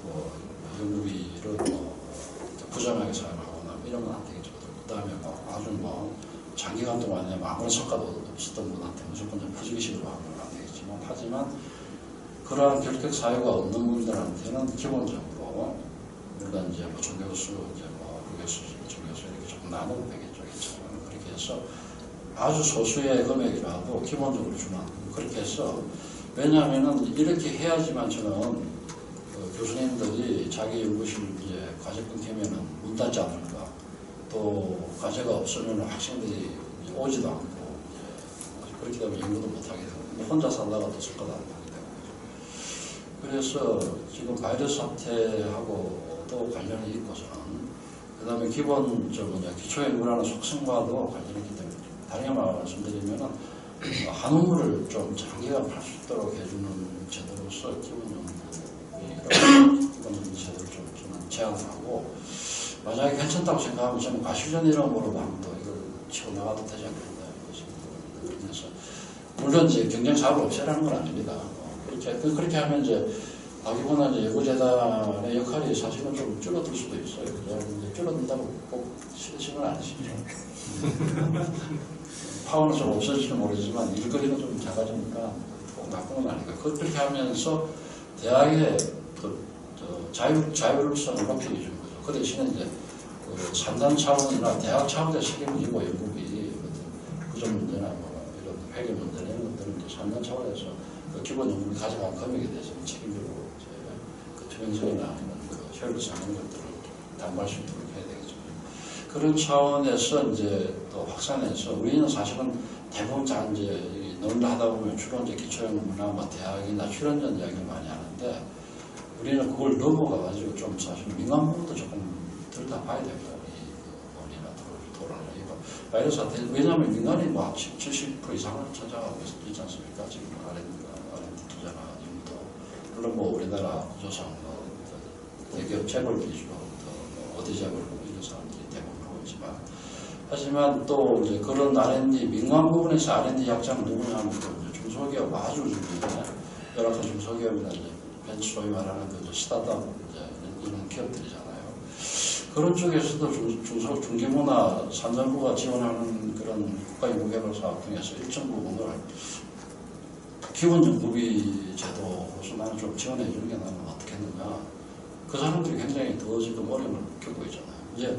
뭐 연구비를 뭐 부정하게 사용하거나 이런 건 안 되겠죠. 그 다음에 뭐 아주 뭐 장기간 동안에 아무런 성과도 없었던 분한테 무조건 부주기식으로 하면 안 되겠지만 하지만 그러한 결격 사유가 없는 분들한테는 기본적으로 물론 이제 뭐 조교수, 이제 뭐 부교수, 조교수 이렇게 조금 나누면 되겠죠. 그렇게 해서 아주 소수의 금액이라도 기본적으로 주는 그렇게 해서 왜냐하면은 이렇게 해야지만 저는 교수님들이 자기 연구실 이제 과제 끊기면은 문 닫지 않을까. 또 과제가 없으면 학생들이 오지도 않고 그렇게 되면 연구도 못하게 되고 혼자 살다가도 쓸 것도 안 하게 되고 그래서 지금 바이러스 사태하고 또 관련이 있고서는 그 다음에 기본적으로 기초연구라는 속성과도 관련이 있기 때문에 다르게 말씀드리면은 한우물을 좀 장기간 팔 수 있도록 해주는 제도로서 기본 제도를 좀 저는 제안을 하고 만약에 괜찮다고 생각하면 저는 과실전 이름으로도 한번 또 이걸 치고 나가도 되지 않겠나 그래서 물론 이제 경쟁 사업을 없애라는 건 아닙니다. 그렇게 하면 이제 자기보다 이제 연구재단의 역할이 사실은 좀 줄어들 수도 있어요. 근데 줄어든다고 꼭 싫으시면 아니시죠. 파워는 좀 없어질지 모르지만 일거리는 좀 작아지니까 꼭 나쁜 건 아니고 그렇게 하면서 대학의 자율성을 높이기 준 거죠. 그 대신에 이제 그 산단 차원이나 대학 차원의 책임을 지고 연구비 구조 문제나 뭐 이런 회계 문제나 이런 것들은 이제 산단 차원에서 그 기본 연구비 가져간 금액에 대해서 책임지고 그 투명성이나 이런 그 효율성 이런 것들을 담보할 수 있도록 해야 되겠죠. 그런 차원에서 이제 또 확산해서 우리는 사실은 대부분 다 이제 논의를 하다 보면 주로 이제 기초연구나 뭐 대학이나 출연전 이야기를 많이 하는데 우리는 그걸 넘어가가지고 좀 사실 민간 부분도 조금 들여다봐야 됩니다. 논의나 토론을 해요. 바이러스 사태, 왜냐하면 민간이 뭐 70% 이상을 차지하고 있지 않습니까? 지금 R&D 투자나 연구도. 물론 뭐 우리나라 구조상 대기업 재벌 위주로 어디 재벌 이런 사람들이 대부분 하고 있지만, 하지만 또 이제 그런 R&D 민간 부분에서 R&D 약자는 누구냐 하면 중소기업 아주 중요해. 열악한 중소기업이나 이제 벤처 소위 말하는 그 스타트업 이런 기업들이잖아요. 그런 쪽에서도 중기부나 산정부가 지원하는 그런 국가연구개발 사업 중에서 일정 부분을 기본연구비 제도로서 나는 좀 지원해 주는 게 나는 어떻겠느냐. 그 사람들이 굉장히 더 지금 어려움을 겪고 있잖아요. 이제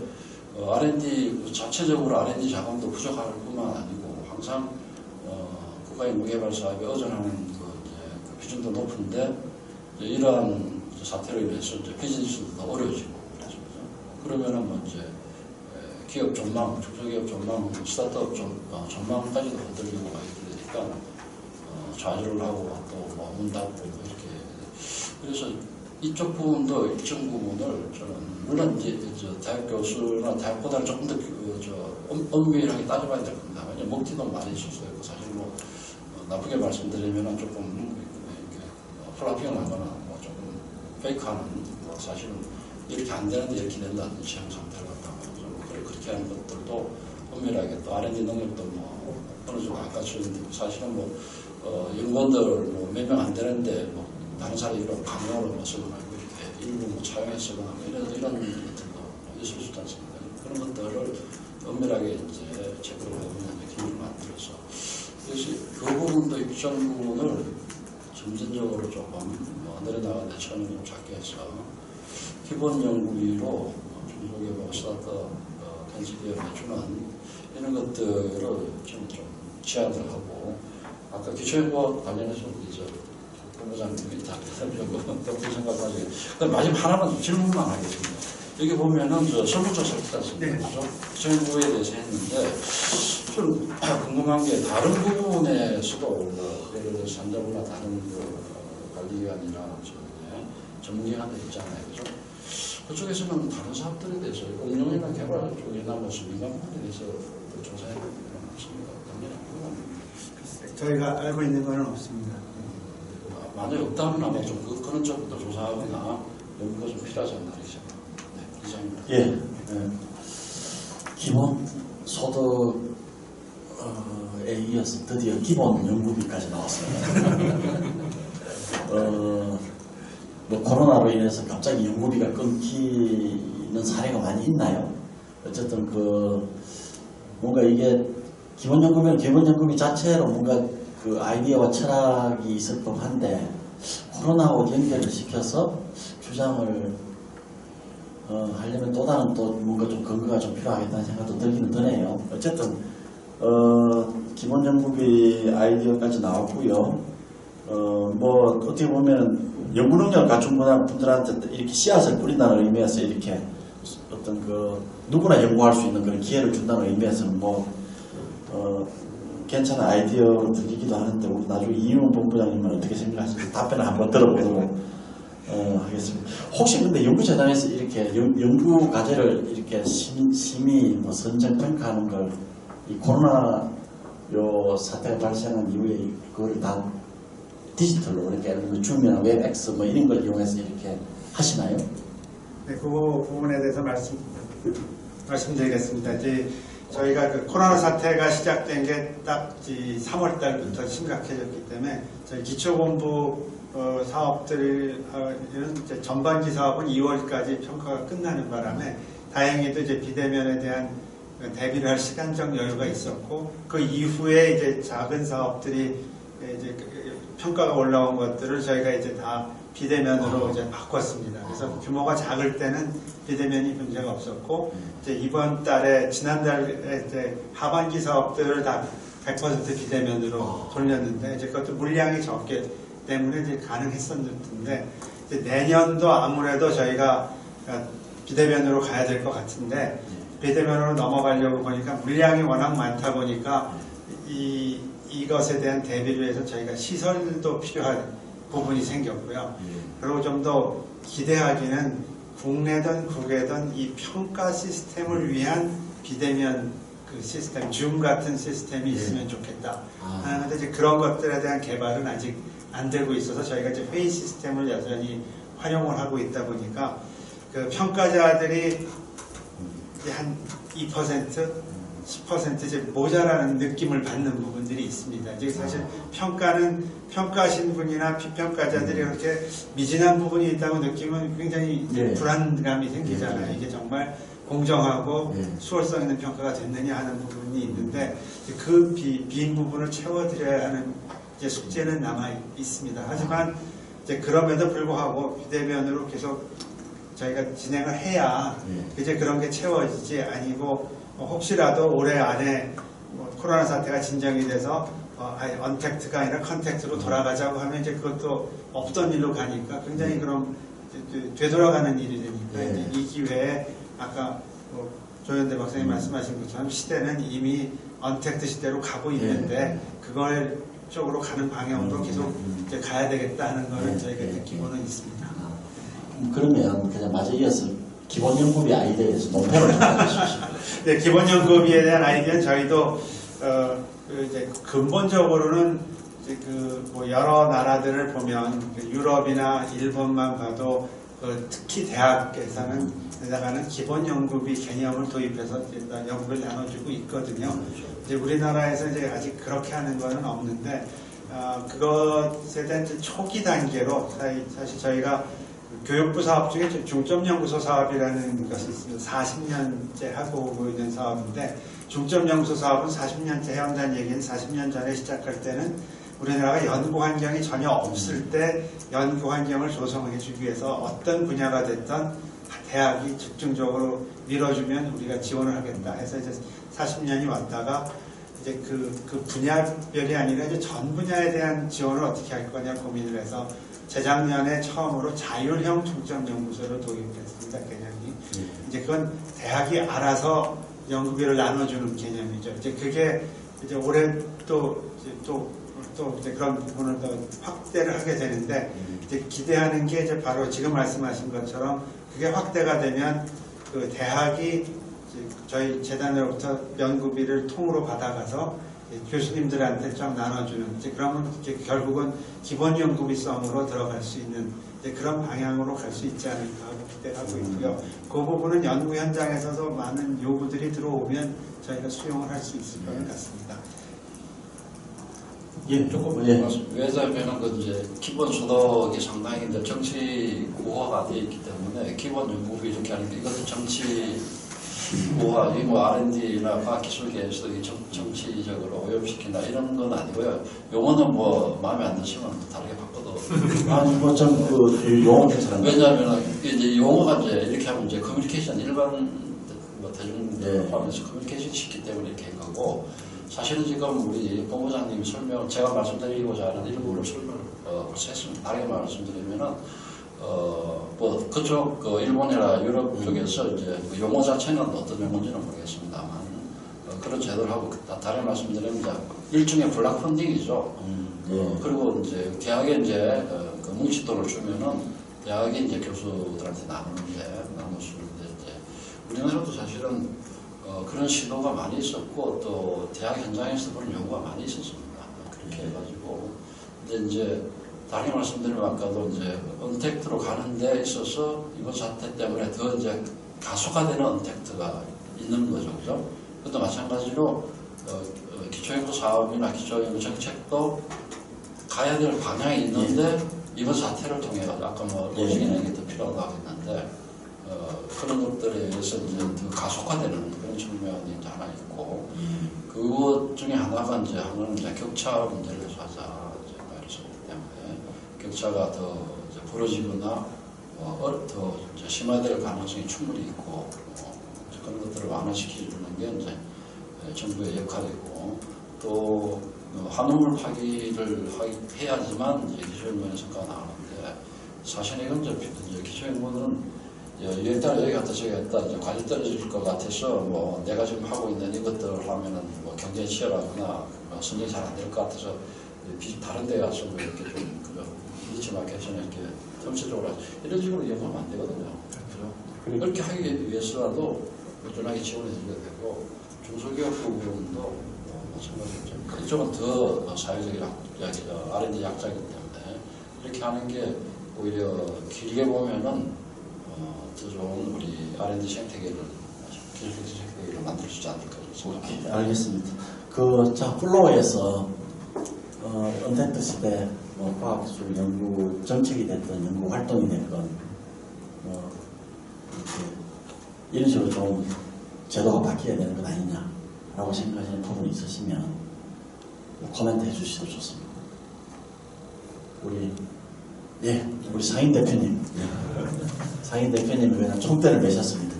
R&D 자체적으로 R&D 자금도 부족할 뿐만 아니고 항상 국가연구개발 사업에 의존하는 그 비중도 높은데 이러한 사태로 인해서 이제 비즈니스도 더 어려워지고 그래서 그러면은 뭐 이제 기업 전망, 중소기업 전망, 스타트업 전망까지도 흔들리고 있으니까 좌절을 하고 또 뭐 문 닫고 이렇게 그래서 이쪽 부분도 일정 부분을 저는 물론 이제 대학 교수나 대학보다는 조금 더 엄밀하게 따져봐야 될 겁니다. 왜냐면 먹튀도 많이 있을 수 있고 사실 뭐 나쁘게 말씀드리면 조금 플라핑을 하거나 뭐 조금 페이크하는 뭐 사실은 이렇게 안 되는데 이렇게 된다는 시험 상태를 갖다가 좀 그렇게 하는 것들도 엄밀하게 또 R&D 능력도 뭐 어느 정도 갖춰져 있는데 사실은 뭐 연구원들 뭐 몇 명 안 되는데 뭐 다른 사람이 이런 강요를 뭐 쓰거나 이렇게 일부 뭐 차용해 쓰거나 뭐 이런 일들도 있을 수 있지 않습니까? 그런 것들을 엄밀하게 이제 체크를 해보면 기준을 만들어서 그래서 그 부분도 일정 부분을 점진적으로 조금 내려나가는데 처음에 좀 작게 해서 기본 연구비로 중소기업 스타트업 벤처기업에 주는 이런 것들을 좀 제안을 하고 아까 기초연구와 관련해서 이제 본부장님이 다 설명하고 또 생각하지. 마지막 하나만 질문만 하겠습니다. 여기 보면은 설문조사를 했습니다. 기초연구에 대해서 했는데 좀 궁금한 게 다른 부분에서도 예를 들어 산자부나 다른 관리기관이나 전문기관들 있잖아요. 그죠? 그쪽에서는 다른 사업들에 대해서 응용이나 개발 쪽이나 무슨 민간 부분에 대해서 조사해 보는 건 없습니까? 저희가 알고 있는 건 없습니다. 만약에 없다면 아마 좀 그런 쪽부터 조사하거나 연구가 좀 필요하지 않나 그러죠. 네, 이상입니다. 예. 기본 소득에 이어서 드디어 기본 연구비까지 나왔습니다. 뭐 코로나로 인해서 갑자기 연구비가 끊기는 사례가 많이 있나요? 어쨌든 뭔가 이게 기본 연구비 자체로 뭔가 그 아이디어와 철학이 있을 법한데 코로나하고 연결을 시켜서 주장을 하려면 또 다른 또 뭔가 좀 근거가 좀 필요하겠다는 생각도 들기는 드네요. 어쨌든 기본 연구비 아이디어까지 나왔고요. 뭐 어떻게 보면 연구 능력을 갖춘 분들한테 이렇게 씨앗을 뿌린다는 의미에서 이렇게 어떤 누구나 연구할 수 있는 그런 기회를 준다는 의미에서는 괜찮은 아이디어로 들리기도 하는데 우리 나중에 이윤 본부장님은 어떻게 생각하시는지 답변을 한번 들어보도록 하겠습니다. 혹시 근데 연구재단에서 이렇게 연구 과제를 이렇게 심의 선정평가하는 걸 이 코로나 사태가 발생한 이후에 그거를 다 디지털로 이렇게 줌이나 웹엑스 이런 걸 이용해서 이렇게 하시나요? 네, 그 부분에 대해서 말씀드리겠습니다. 이제 저희가 그 코로나 사태가 시작된 게 딱 3월 달부터 심각해졌기 때문에 저희 기초본부 사업들은 이제 전반기 사업은 2월까지 평가가 끝나는 바람에 다행히도 이제 비대면에 대한 대비를 할 시간적 여유가 있었고 그 이후에 이제 작은 사업들이 이제 평가가 올라온 것들을 저희가 이제 다 비대면으로 이제 바꿨습니다. 그래서 규모가 작을 때는 비대면이 문제가 없었고 이제 이번 달에 지난달에 이제 하반기 사업들을 다 100% 비대면으로 돌렸는데 이제 그것도 물량이 적기 때문에 이제 가능했었는데 이제 내년도 아무래도 저희가 비대면으로 가야 될 것 같은데 비대면으로 넘어가려고 보니까 물량이 워낙 많다 보니까 이것에 대한 대비를 위해서 저희가 시설도 필요한 부분이 생겼고요. 그리고 좀 더 기대하기는 국내든 국외든 이 평가 시스템을 위한 비대면 그 시스템, 줌 같은 시스템이 있으면 좋겠다 하는데 이제 그런 것들에 대한 개발은 아직 안 되고 있어서 저희가 이제 회의 시스템을 여전히 활용을 하고 있다 보니까 그 평가자들이 이제 한 2%, 10% 이제 모자라는 느낌을 받는 부분들이 있습니다. 이제 사실 평가하신 분이나 피평가자들이 그렇게 미진한 부분이 있다고 느끼면 굉장히 불안감이 생기잖아요. 이게 정말 공정하고 수월성 있는 평가가 됐느냐 하는 부분이 있는데 그 빈 부분을 채워드려야 하는 이제 숙제는 남아 있습니다. 하지만 이제 그럼에도 불구하고 비대면으로 계속 저희가 진행을 해야 이제 그런 게 채워지지 아니고 혹시라도 올해 안에 코로나 사태가 진정이 돼서 아예 언택트가 아니라 컨택트로 돌아가자고 하면 이제 그것도 없던 일로 가니까 굉장히 그럼 되돌아가는 일이 되니까 이제 이 기회에 아까 조현대 박사님 말씀하신 것처럼 시대는 이미 언택트 시대로 가고 있는데 그걸 쪽으로 가는 방향으로 계속 이제 가야 되겠다 하는 거는 저희가 느끼고는 있습니다. 그러면 그냥 마저 이어서 기본 연구비 아이디어에 대해서 논평을 좀 해주십시오. 네, 기본 연구비에 대한 아이디어는 저희도 이제 근본적으로는 이제 여러 나라들을 보면 유럽이나 일본만 봐도 특히 대학에서는 나가는 기본 연구비 개념을 도입해서 일단 연구비를 나눠주고 있거든요. 이제 우리나라에서 이제 아직 그렇게 하는 거는 없는데 그것에 대한 이제 초기 단계로 사실 저희가 교육부 사업 중에 중점연구소 사업이라는 것이 있습니다. 40년째 하고 오고 있는 사업인데 중점연구소 사업은 40년째 해온다는 얘기는 40년 전에 시작할 때는 우리나라가 연구 환경이 전혀 없을 때 연구 환경을 조성해 주기 위해서 어떤 분야가 됐던 대학이 집중적으로 밀어주면 우리가 지원을 하겠다 해서 이제 40년이 왔다가 이제 그 분야별이 아니라 이제 전 분야에 대한 지원을 어떻게 할 거냐 고민을 해서 재작년에 처음으로 자율형 중점연구소를 도입했습니다. 개념이. 이제 그건 대학이 알아서 연구비를 나눠주는 개념이죠. 이제 그게 이제 올해 또 이제 그런 부분을 더 확대를 하게 되는데 이제 기대하는 게 이제 바로 지금 말씀하신 것처럼 그게 확대가 되면 그 대학이 저희 재단으로부터 연구비를 통으로 받아가서 교수님들한테 좀 나눠주는 이제 그러면 이제 결국은 기본 연구비성으로 들어갈 수 있는 이제 그런 방향으로 갈 수 있지 않을까 하고 기대하고 있고요. 그 부분은 연구 현장에서도 많은 요구들이 들어오면 저희가 수용을 할 수 있을 것 같습니다. 조금 왜냐하면 그 이제 기본 소득이 상당히 이제 정치 우화가 되어 있기 때문에 기본 연구비 이렇게 하는데 이것도 정치 우화, R&D나 과학기술계에서 정치적으로 오염시킨다 이런 건 아니고요. 용어는 마음에 안 드시면 다르게 바꿔도. 아니 좀 용어 괜찮은데. 왜냐하면 이제 용어가 이제 이렇게 하면 이제 커뮤니케이션 일반 대중들 포함해서 커뮤니케이션 시키기 때문에 이렇게 한 거고. 사실은 지금 우리 본부장님이 제가 말씀드리고자 하는 일부를 설명을 벌써 했습니다. 다르게 말씀드리면은, 그쪽, 일본이나 유럽 쪽에서 이제 용어 자체는 어떤 용어인지는 모르겠습니다만, 그런 제도를 하고, 다르게 말씀드리면, 이제 일종의 블락 펀딩이죠. 그리고 이제 대학에 이제 그 뭉칫돈을 주면은, 대학이 이제 교수들한테 나눌 수 있는데, 이제 우리나라도 사실은 그런 시도가 많이 있었고 또 대학 현장에서 그런 연구가 많이 있었습니다. 그렇게 해가지고 근데 이제 다르게 말씀드리면 아까도 이제 언택트로 가는 데 있어서 이번 사태 때문에 더 이제 가속화되는 언택트가 있는 거죠, 그죠? 그것도 마찬가지로 기초연구 사업이나 기초연구 정책도 가야 될 방향이 있는데 이번 사태를 통해 아까 로직이나 이게 더 필요하다고 했는데. 그런 것들에 의해서 이제 더 가속화되는 그런 측면이 이제 하나 있고, 그것 중에 하나는 이제 격차 문제를 해소하자 이제 말씀이기 때문에 격차가 더 이제 벌어지거나 더 이제 심화될 가능성이 충분히 있고, 그런 것들을 완화시켜주는 게 이제 정부의 역할이고, 또 한우물 파기를 해야지만 이제 기초연구의 성과가 나오는데, 사실 이건 이제 기초연구는 여기 따라 여기 갔다 저기 갔다 이제 관리 떨어질 것 같아서 내가 지금 하고 있는 이것들을 하면은 경쟁이 치열하거나 성적이 잘 안 될 것 같아서 다른 데 가서 이렇게 좀 니치 마켓처럼 이렇게 점차적으로 이런 식으로 연구하면 안 되거든요. 그렇죠? 그렇게 하기 위해서라도 꾸준하게 지원해 드려야 되고 중소기업 부분도 마찬가지죠. 이쪽은 더 사회적 R&D 약자이기 때문에 이렇게 하는 게 오히려 길게 보면은 더 좋은 우리 R&D 생태계를 기술 생태계를 만들 수 있지 않을까 생각합니다. 알겠습니다. 자, 플로어에서 언택트 시대 과학기술 연구 정책이 됐던 연구 활동이 됐건 이런 식으로 좀 제도가 바뀌어야 되는 건 아니냐라고 생각하시는 부분이 있으시면 코멘트 해주시도 좋습니다. 우리 상인 대표님, 상인 대표님이 그냥 총대를 매셨습니다.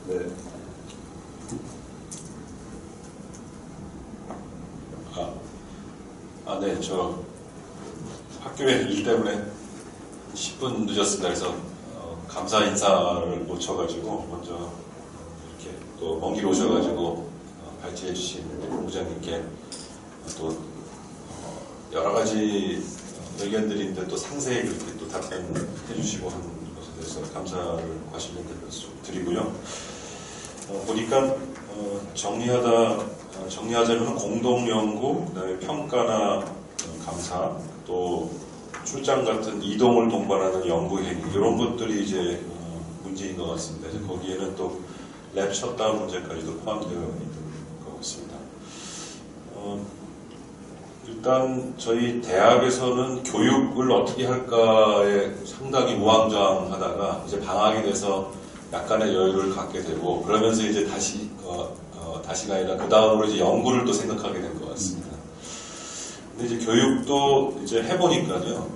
네. 네, 저 학교에 일 때문에 10분 늦었습니다. 그래서 감사 인사를 못 쳐가지고 먼저 이렇게 또 먼 길 오셔가지고 발제해 주신 본부장님께 또 여러 가지 의견들인데 또 상세히 그렇게 또 답변해 주시고 하는 것에 대해서 감사를 과실로 드리고요. 보니까 정리하자면 공동연구, 그다음에 평가나 감사, 또 출장 같은 이동을 동반하는 연구행위 이런 것들이 이제 문제인 것 같습니다. 이제 거기에는 또 랩 셧다운 문제까지도 포함되어 있는 것 같습니다. 일단 저희 대학에서는 교육을 어떻게 할까에 상당히 우왕좌왕하다가 이제 방학이 돼서 약간의 여유를 갖게 되고 그러면서 이제 다시가 아니라 그 다음으로 이제 연구를 또 생각하게 된 것 같습니다. 근데 이제 교육도 이제 해보니까요.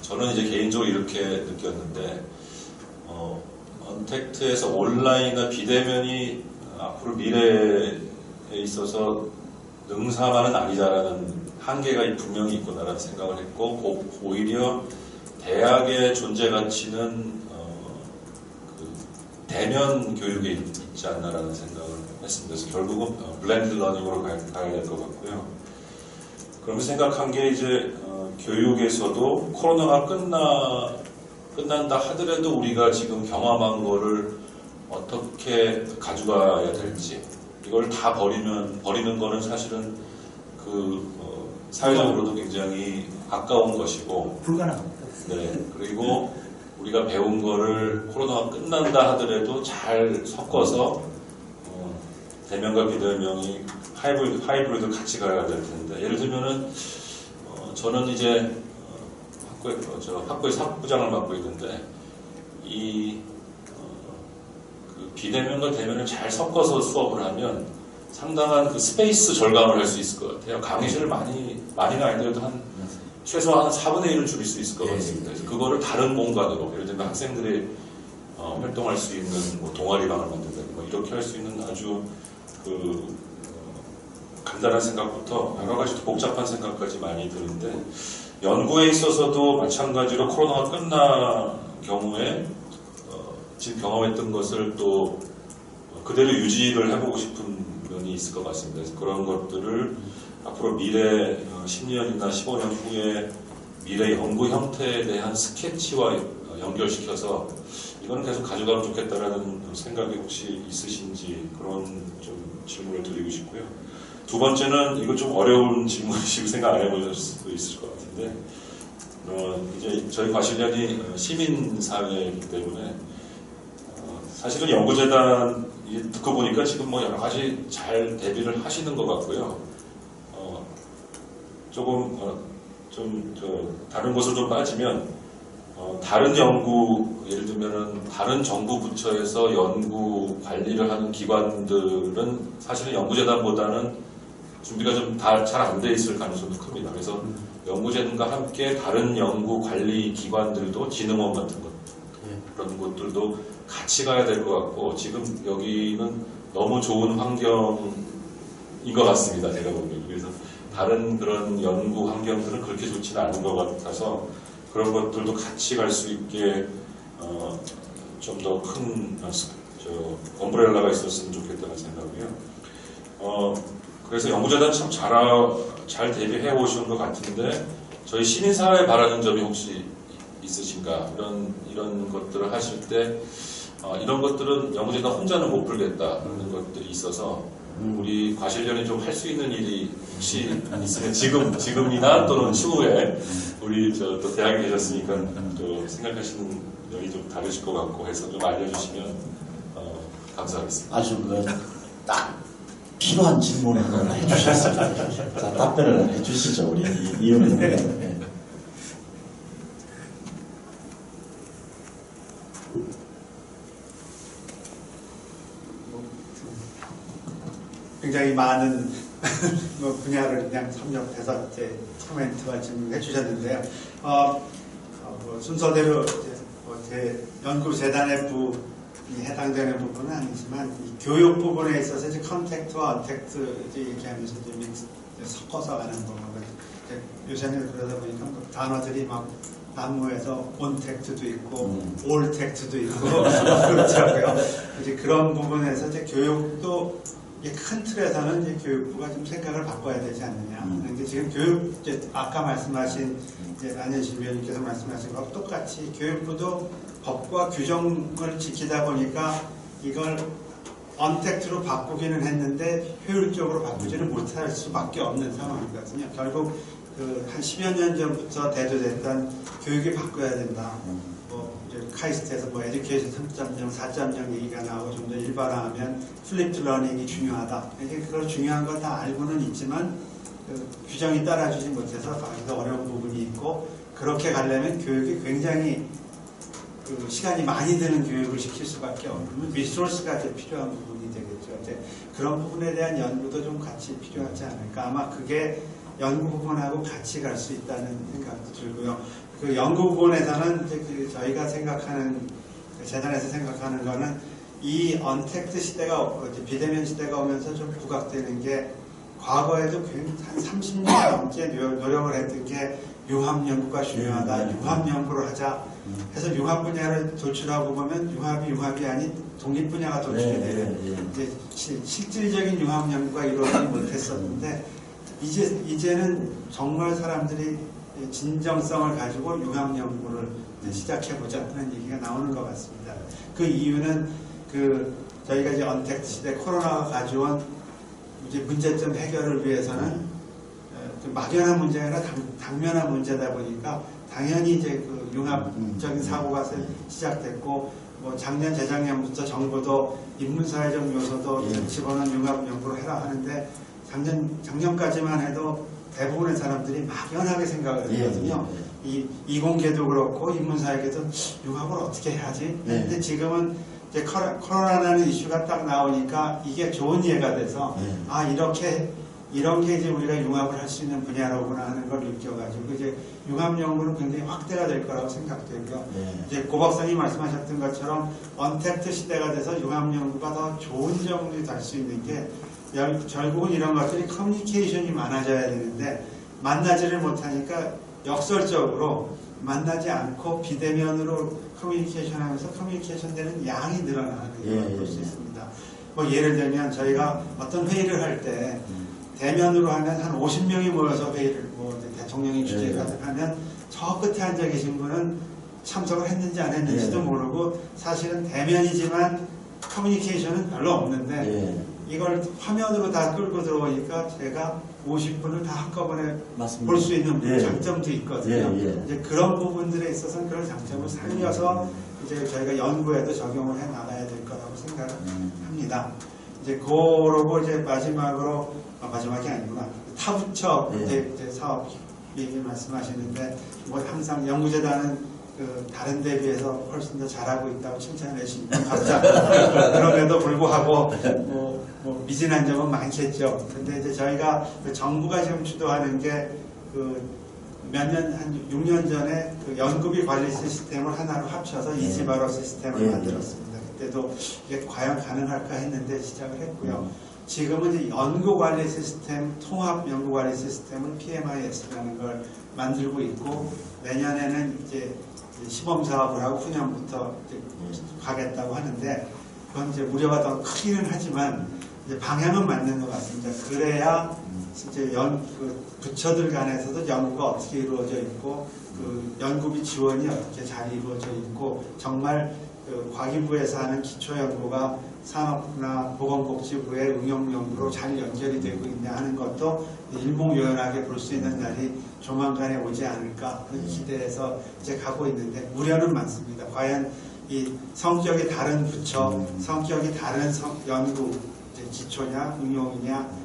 저는 이제 개인적으로 이렇게 느꼈는데 언택트에서 온라인이나 비대면이 앞으로 미래에 있어서 능사만은 아니다라는 한계가 분명히 있구나라는 생각을 했고 오히려 대학의 존재 가치는 대면 교육에 있지 않나라는 생각을 했습니다. 그래서 결국은 블렌드 러닝으로 가야 될 것 같고요. 그러면서 생각한 게 이제 교육에서도 코로나가 끝난다 하더라도 우리가 지금 경험한 거를 어떻게 가져가야 될지 이걸 다 버리는 거는 사실은 사회적으로도 굉장히 아까운 것이고 불가능합니다. 네, 그리고 우리가 배운 거를 코로나가 끝난다 하더라도 잘 섞어서 대면과 비대면이 하이브리드 같이 가야 될 텐데 예를 들면은 저는 이제 학교에 사부장을 맡고 있는데 그 비대면과 대면을 잘 섞어서 수업을 하면 상당한 그 스페이스 절감을 할 수 있을 것 같아요. 강의실을 많이는 아니더라도 최소한 4분의 1을 줄일 수 있을 것 같습니다. 그래서 그거를 다른 공간으로, 예를 들면 학생들이 활동할 수 있는 동아리방을 만든다든가 이렇게 할 수 있는 아주 간단한 생각부터 여러 가지 복잡한 생각까지 많이 드는데 연구에 있어서도 마찬가지로 코로나가 끝난 경우에 지금 경험했던 것을 또 그대로 유지를 해보고 싶은 면이 있을 것 같습니다. 그래서 그런 것들을 앞으로 미래 10년이나 15년 후에 미래 연구 형태에 대한 스케치와 연결시켜서 이거는 계속 가져가면 좋겠다라는 생각이 혹시 있으신지 그런 좀 질문을 드리고 싶고요. 두 번째는 이거 좀 어려운 질문이시고 생각 안 해보실 수도 있을 것 같은데 이제 저희 과실련이 시민사회이기 때문에 사실은 연구재단 듣고 보니까 지금 뭐 여러 가지 잘 대비를 하시는 것 같고요. 조금 다른 곳으로 좀 빠지면 다른 연구 예를 들면은 다른 정부 부처에서 연구 관리를 하는 기관들은 사실은 연구재단보다는 준비가 좀 잘 안 돼 있을 가능성도 큽니다. 그래서 연구재단과 함께 다른 연구 관리 기관들도 진흥원 같은 것 그런 곳들도 같이 가야 될 것 같고 지금 여기는 너무 좋은 환경인 것 같습니다. 제가 보기에는. 그래서 다른 그런 연구 환경들은 그렇게 좋지는 않은 것 같아서 그런 것들도 같이 갈 수 있게 좀 더 큰 엄브렐라가 있었으면 좋겠다는 생각이고요. 그래서 연구재단 참 잘 대비해 오신 것 같은데 저희 시민사회에 바라는 점이 혹시 있으신가 이런 것들을 하실 때 이런 것들은 연구재단 혼자는 못 풀겠다는 것들이 있어서 우리 과실련이 좀 할 수 있는 일이 혹시 있으면 지금이나 또는 추후에 우리 또 대학에 계셨으니까 또 생각하시는 면이 좀 다르실 것 같고 해서 좀 알려주시면 감사하겠습니다. 아주 딱 필요한 질문을 해주셨습니다. 자, 답변을 해주시죠, 우리 이현우 네. 굉장히 많은 분야를 그냥 섭렵해서 이제 코멘트와 질문을 해주셨는데요. 순서대로 제 연구재단의 부분이 해당되는 부분은 아니지만 이 교육 부분에 있어서 이제 컨택트와 언택트 이제 얘기하면서 이제 섞어서 가는 부분을 요새는 그러다 보니까 단어들이 막 나무에서 온택트도 있고 올택트도 있고 그렇더라고요. 이제 그런 부분에서 이제 교육도 큰 틀에서는 이제 교육부가 좀 생각을 바꿔야 되지 않느냐. 근데 지금 교육, 이제 아까 말씀하신 이제 안현실 위원님께서 말씀하신 것과 똑같이 교육부도 법과 규정을 지키다 보니까 이걸 언택트로 바꾸기는 했는데 효율적으로 바꾸지는 못할 수밖에 없는 상황이거든요. 결국 한 10여 년 전부터 대두됐던 교육이 바꿔야 된다. 이제 카이스트에서 에듀케이션 3.0, 4.0 얘기가 나오고 좀 더 일반화하면 플립드 러닝이 중요하다. 이게 그걸 중요한 건 다 알고는 있지만 규정이 따라주지 못해서 가기도 어려운 부분이 있고 그렇게 가려면 교육이 굉장히 시간이 많이 드는 교육을 시킬 수밖에 없는 리소스가 필요한 부분이 되겠죠. 이제 그런 부분에 대한 연구도 좀 같이 필요하지 않을까. 아마 그게 연구 부분하고 같이 갈 수 있다는 생각도 들고요. 그 연구 부분에서는 이제 저희가 생각하는 재단에서 생각하는 거는 이 언택트 시대가 비대면 시대가 오면서 좀 부각되는 게 과거에도 한 30년 넘게 노력을 했던 게 융합 연구가 중요하다. 융합 연구를 하자 해서 융합 분야를 도출하고 보면 융합이 아닌 독립 분야가 도출이 돼요. 이제 실질적인 융합 연구가 이루어지지 못했었는데 이제는 정말 사람들이 진정성을 가지고 융합 연구를 시작해보자 하는 얘기가 나오는 것 같습니다. 그 이유는 저희가 이제 언택트 시대 코로나가 가져온 이제 문제점 해결을 위해서는 막연한 문제가 아니라 당면한 문제다 보니까 당연히 이제 그 융합적인 사고가 시작됐고 작년 재작년부터 정부도 인문사회적 요소도 집어넣은 융합 연구를 해라 하는데 작년까지만 해도 대부분의 사람들이 막연하게 생각을 했거든요. 이 이공계도 그렇고 인문사회계도 융합을 어떻게 해야지? 근데 지금은 이제 코로나라는 이슈가 딱 나오니까 이게 좋은 예가 돼서 이런 게 이제 우리가 융합을 할 수 있는 분야로구나 하는 걸 느껴가지고 이제 융합 연구는 굉장히 확대가 될 거라고 생각되고요. 이제 고 박사님 말씀하셨던 것처럼 언택트 시대가 돼서 융합 연구가 더 좋은 점이 될 수 있는 게 결국은 이런 것들이 커뮤니케이션이 많아져야 되는데 만나지를 못하니까 역설적으로 만나지 않고 비대면으로 커뮤니케이션 하면서 커뮤니케이션 되는 양이 늘어나는 걸 볼 수 있습니다. 예를 들면 저희가 어떤 회의를 할 때 대면으로 하면 한 50명이 모여서 회의를 대통령이 주재를 하면 저 끝에 앉아 계신 분은 참석을 했는지 안 했는지도 모르고 사실은 대면이지만 커뮤니케이션은 별로 없는데 이걸 화면으로 다 끌고 들어오니까 제가 50분을 다 한꺼번에 볼 수 있는 장점도 있거든요. 이제 그런 부분들에 있어서는 그런 장점을 살려서 이제 저희가 연구에도 적용을 해 나가야 될 거라고 생각을 합니다. 이제 그러고 이제 마지막이 아니구나. 타부처 사업 얘기 말씀하시는데 항상 연구재단은 다른 데 비해서 훨씬 더 잘하고 있다고 칭찬을 해주시니까 감사합니다. 그럼에도 불구하고 미진한 점은 많겠죠. 근데 이제 저희가 정부가 지금 주도하는 게 한 6년 전에 연구비 관리 시스템을 하나로 합쳐서 이지바로 시스템을 만들었습니다. 그때도 이게 과연 가능할까 했는데 시작을 했고요. 지금은 이제 연구관리 시스템, 통합 연구관리 시스템을 PMIS라는 걸 만들고 있고 내년에는 이제 시범 사업을 하고 후년부터 이제 가겠다고 하는데 그건 이제 우려가 더 크기는 하지만 이제 방향은 맞는 것 같습니다. 그래야 이제 그 부처들 간에서도 연구가 어떻게 이루어져 있고 그 연구비 지원이 어떻게 잘 이루어져 있고 정말 그 과기부에서 하는 기초 연구가 산업부나 보건복지부의 응용 연구로 잘 연결이 되고 있냐 하는 것도 일목요연하게 볼 수 있는 날이 조만간에 오지 않을까 그런 기대해서 이제 가고 있는데 우려는 많습니다. 과연 이 성격이 다른 부처, 성격이 다른 연구, 이제 기초냐, 응용이냐,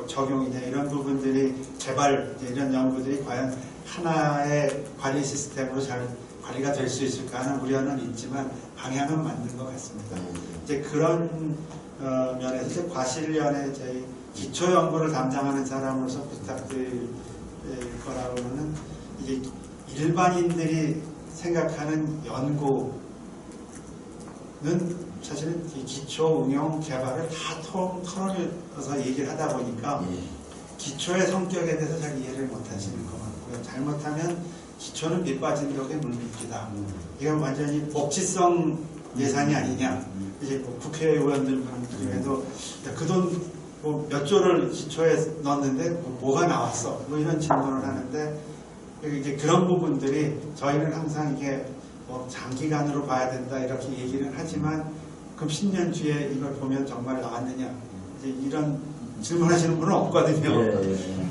적용이냐 이런 부분들이 개발 이런 연구들이 과연 하나의 관리 시스템으로 잘 관리가 될 수 있을까 하는 우려는 있지만 방향은 맞는 것 같습니다. 이제 그런 면에서 이제 과실련의 저희 기초 연구를 담당하는 사람으로서 부탁드릴 거라고는 이제 일반인들이 생각하는 연구는 사실은 이 기초 응용 개발을 다 털어서 얘기를 하다 보니까 기초의 성격에 대해서 잘 이해를 못 하시는 것 같고요. 잘못하면 기초는 밑 빠진 벽에 물밀기다. 이건 완전히 복지성 예산이 아니냐. 이제 뭐 국회의원들 중에도 그 돈 뭐 몇 조를 기초에 넣었는데 뭐가 나왔어? 뭐 이런 질문을 하는데 이제 그런 부분들이 저희는 항상 이게 뭐 장기간으로 봐야 된다 이렇게 얘기를 하지만 그럼 10년 뒤에 이걸 보면 정말 나왔느냐? 이제 이런 질문하시는 분은 없거든요.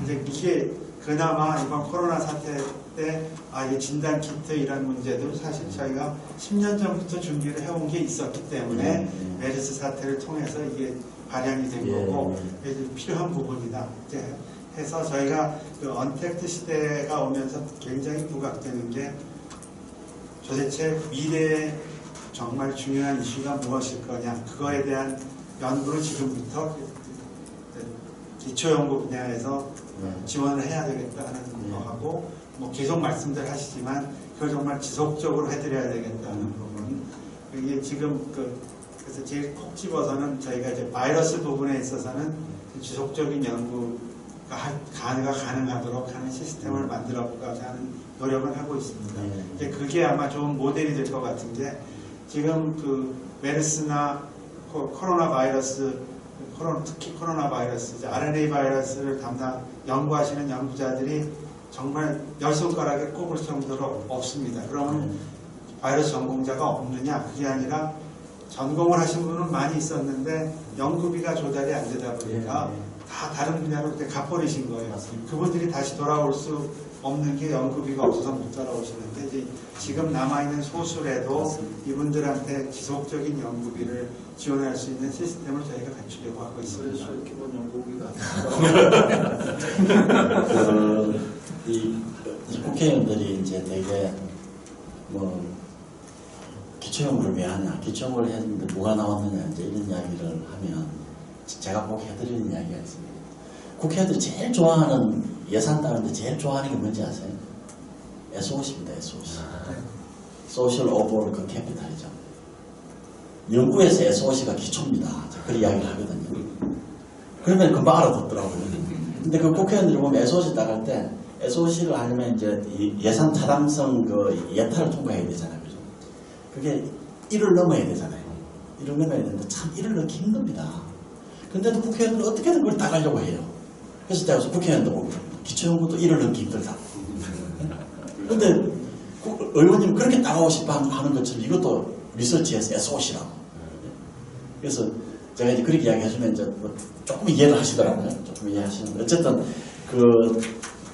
이제 이게 그나마 이번 코로나 사태 때 이 진단 키트 이런 문제도 사실 저희가 10년 전부터 준비를 해온 게 있었기 때문에 메르스 사태를 통해서 이게 발현이 된 거고 필요한 부분이다. 이제 해서 저희가 그 언택트 시대가 오면서 굉장히 부각되는 게 도대체 미래에 정말 중요한 이슈가 무엇일 거냐 그거에 대한 연구를 지금부터 기초연구 분야에서 지원을 해야 되겠다는 거하고 뭐 계속 말씀들 하시지만 그걸 정말 지속적으로 해드려야 되겠다는 부분 이게 지금 그래서 제일 콕 집어서는 저희가 이제 바이러스 부분에 있어서는 지속적인 연구가 가능하도록 하는 시스템을 만들어보고자 하는 노력을 하고 있습니다. 이제 그게 아마 좋은 모델이 될 것 같은 게 지금 그 메르스나 코로나 바이러스 특히 코로나 바이러스, RNA 바이러스를 연구하시는 연구자들이 정말 열 손가락에 꼽을 정도로 없습니다. 그러면 바이러스 전공자가 없느냐? 그게 아니라 전공을 하신 분은 많이 있었는데 연구비가 조달이 안 되다 보니까 다 다른 분야로 그때 가버리신 거예요. 그분들이 다시 돌아올 수 없는 게 연구비가 없어서 못 돌아오시는데 이제 지금 남아있는 소수라도 이분들한테 지속적인 연구비를 지원할 수 있는 시스템을 저희가 갖추려고 하고 있습니다. 그래서 기본 연구비가 이 국회의원들이 이제 되게 뭐 기초연구를 왜 하냐, 기초연구를 했는데 뭐가 나왔느냐 이제 이런 이야기를 하면 제가 꼭 해드리는 이야기가 있습니다. 국회의원들이 제일 좋아하는 예산 따는데 제일 좋아하는 게 뭔지 아세요? SOC입니다. SOC. 소셜 오버 그 캐피탈이죠. 연구에서 SOC가 기초입니다. 그런 이야기를 하거든요. 그러면 금방 알아듣더라고요. 근데 그 국회의원들이 보면 SOC 따갈 때 SOC를 하려면 이제 예산 타당성 그 예타를 통과해야 되잖아요. 그죠? 그게 1을 넘어야 되잖아요. 1을 넘어야 되는데 참 1을 넣기 힘듭니다. 근데도 국회의원들은 어떻게든 그걸 따가려고 해요. 그래서 제가 국회의원도 보면 기초연구도 1을 넣기 힘들다. 근데 의원님 그렇게 따가고 싶어 하는 것처럼 이것도 리서치에서 SOC라고. 그래서 제가 이제 그렇게 이야기해주면 이제 뭐 조금 이해를 하시더라고요. 조금 이해하시는. 어쨌든 그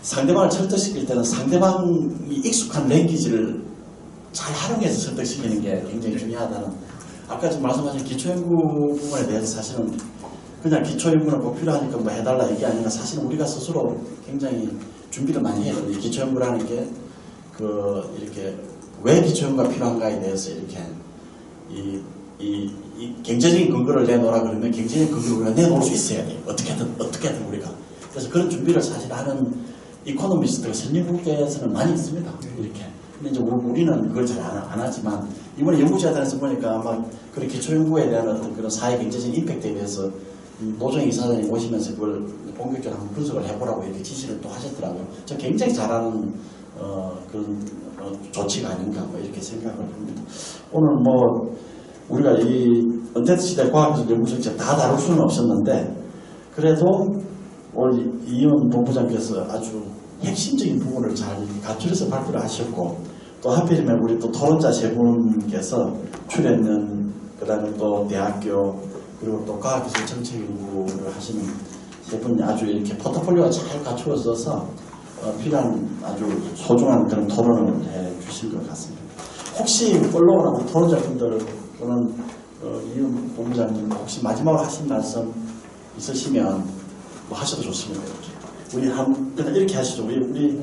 상대방을 설득시킬 때는 상대방이 익숙한 랭귀지를 잘 활용해서 설득시키는 게 굉장히 중요하다는. 아까 좀 말씀하신 기초연구 부분에 대해서 사실은 그냥 기초연구는 꼭 필요하니까 뭐 해달라 이게 아니라 사실은 우리가 스스로 굉장히 준비를 많이 해요. 이 기초연구라는 게 이렇게 왜 기초연구가 필요한가에 대해서 이렇게 이 경제적인 근거를 내놓으라 그러면 경제적인 근거를 우리가 내놓을 수 있어야 돼요. 어떻게든 우리가. 그래서 그런 준비를 사실 하는 이코노미스트가 선진국에서는 많이 있습니다. 이렇게. 근데 이제 우리는 그걸 잘 안 하지만 이번에 연구재단에서 보니까 아마 그런 기초연구에 대한 어떤 그런 사회 경제적인 임팩트에 대해서 노정희 이사장님 오시면서 그걸 본격적으로 한번 분석을 해보라고 이렇게 지시를 또 하셨더라고요. 저 굉장히 잘하는 그런 조치가 아닌가 뭐 이렇게 생각을 합니다. 오늘 뭐 우리가 이 은퇴트 시대 과학기술 연구정책 다 다룰 수는 없었는데 그래도 우리 이현 본부장께서 아주 핵심적인 부분을 잘 갖추려서 발표를 하셨고 또 하필이면 우리 또 토론자 세 분께서 출연연 그다음에 또 대학교 그리고 또 과학기술 정책 연구를 하시는 세 분이 아주 이렇게 포트폴리오가 잘 갖추어져서 필요한 아주 소중한 그런 토론을 해 주신 것 같습니다. 혹시 팔로우나 우리 토론자분들 또는 이현 본부장님 혹시 마지막으로 하신 말씀 있으시면 뭐 하셔도 좋습니다. 우리 그냥 이렇게 하시죠. 우리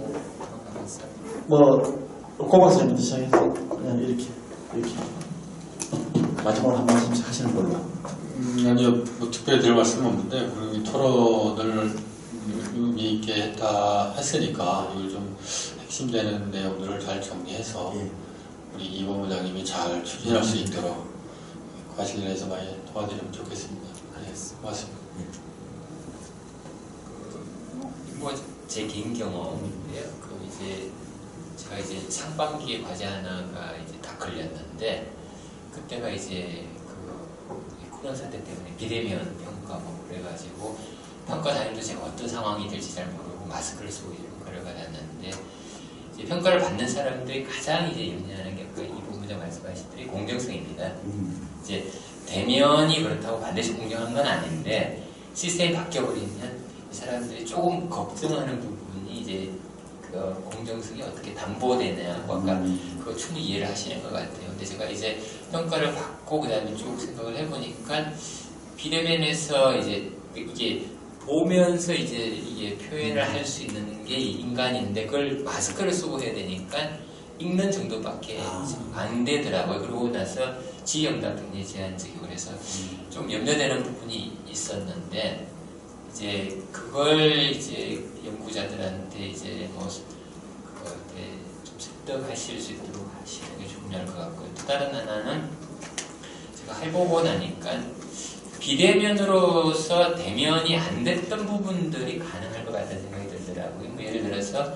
고박사님부터 시작해서 그냥 이렇게 마지막으로 한 말씀씩 하시는 걸로. 아니요, 뭐 특별히 드릴 말씀은 없는데 그리고 이 토론을 의미 있게 했으니까 이걸 좀 핵심되는 내용들을 잘 정리해서 우리 이 본부장님이 잘 추진할 수 있도록 과실에서 많이 도와드리면 좋겠습니다. 네, 고맙습니다. 뭐 제 개인 경험인데요. 제가 이제 상반기에 과제 하나가 이제 다 걸렸는데 그때가 이제 코로나 사태 때문에 비대면 평가고 그래가지고 평가 단위도 제가 어떤 상황이 될지 잘 모르고 마스크를 쓰고 평가를 받았는데 이제 평가를 받는 사람들이 가장 이제 염려하는 게 아까 이 본부장 말씀하셨듯이 공정성입니다. 이제 대면이 그렇다고 반드시 공정한 건 아닌데 시스템이 바뀌어버리면 이 사람들이 조금 걱정하는 부분이 이제 그 공정성이 어떻게 담보되느냐고 아까 그거 충분히 이해를 하시는 것 같아요. 근데 제가 이제 평가를 받고 그 다음에 쭉 생각을 해보니까 비대면에서 이제 이게 보면서 이제 이게 표현을 할 수 있는 게 인간인데 그걸 마스크를 쓰고 해야 되니까 읽는 정도밖에 안 되더라고요. 그러고 나서 지휘응답 굉장히 제한적이고 그래서 좀 염려되는 부분이 있었는데 이제 그걸 이제 연구자들한테 이제 뭐 그거한테 좀 습득하실 수 있도록 하시는 게 중요할 것 같고요. 또 다른 하나는 제가 해보고 나니까 비대면으로서 대면이 안 됐던 부분들이 가능할 것 같다는 생각이 들더라고요. 뭐 예를 들어서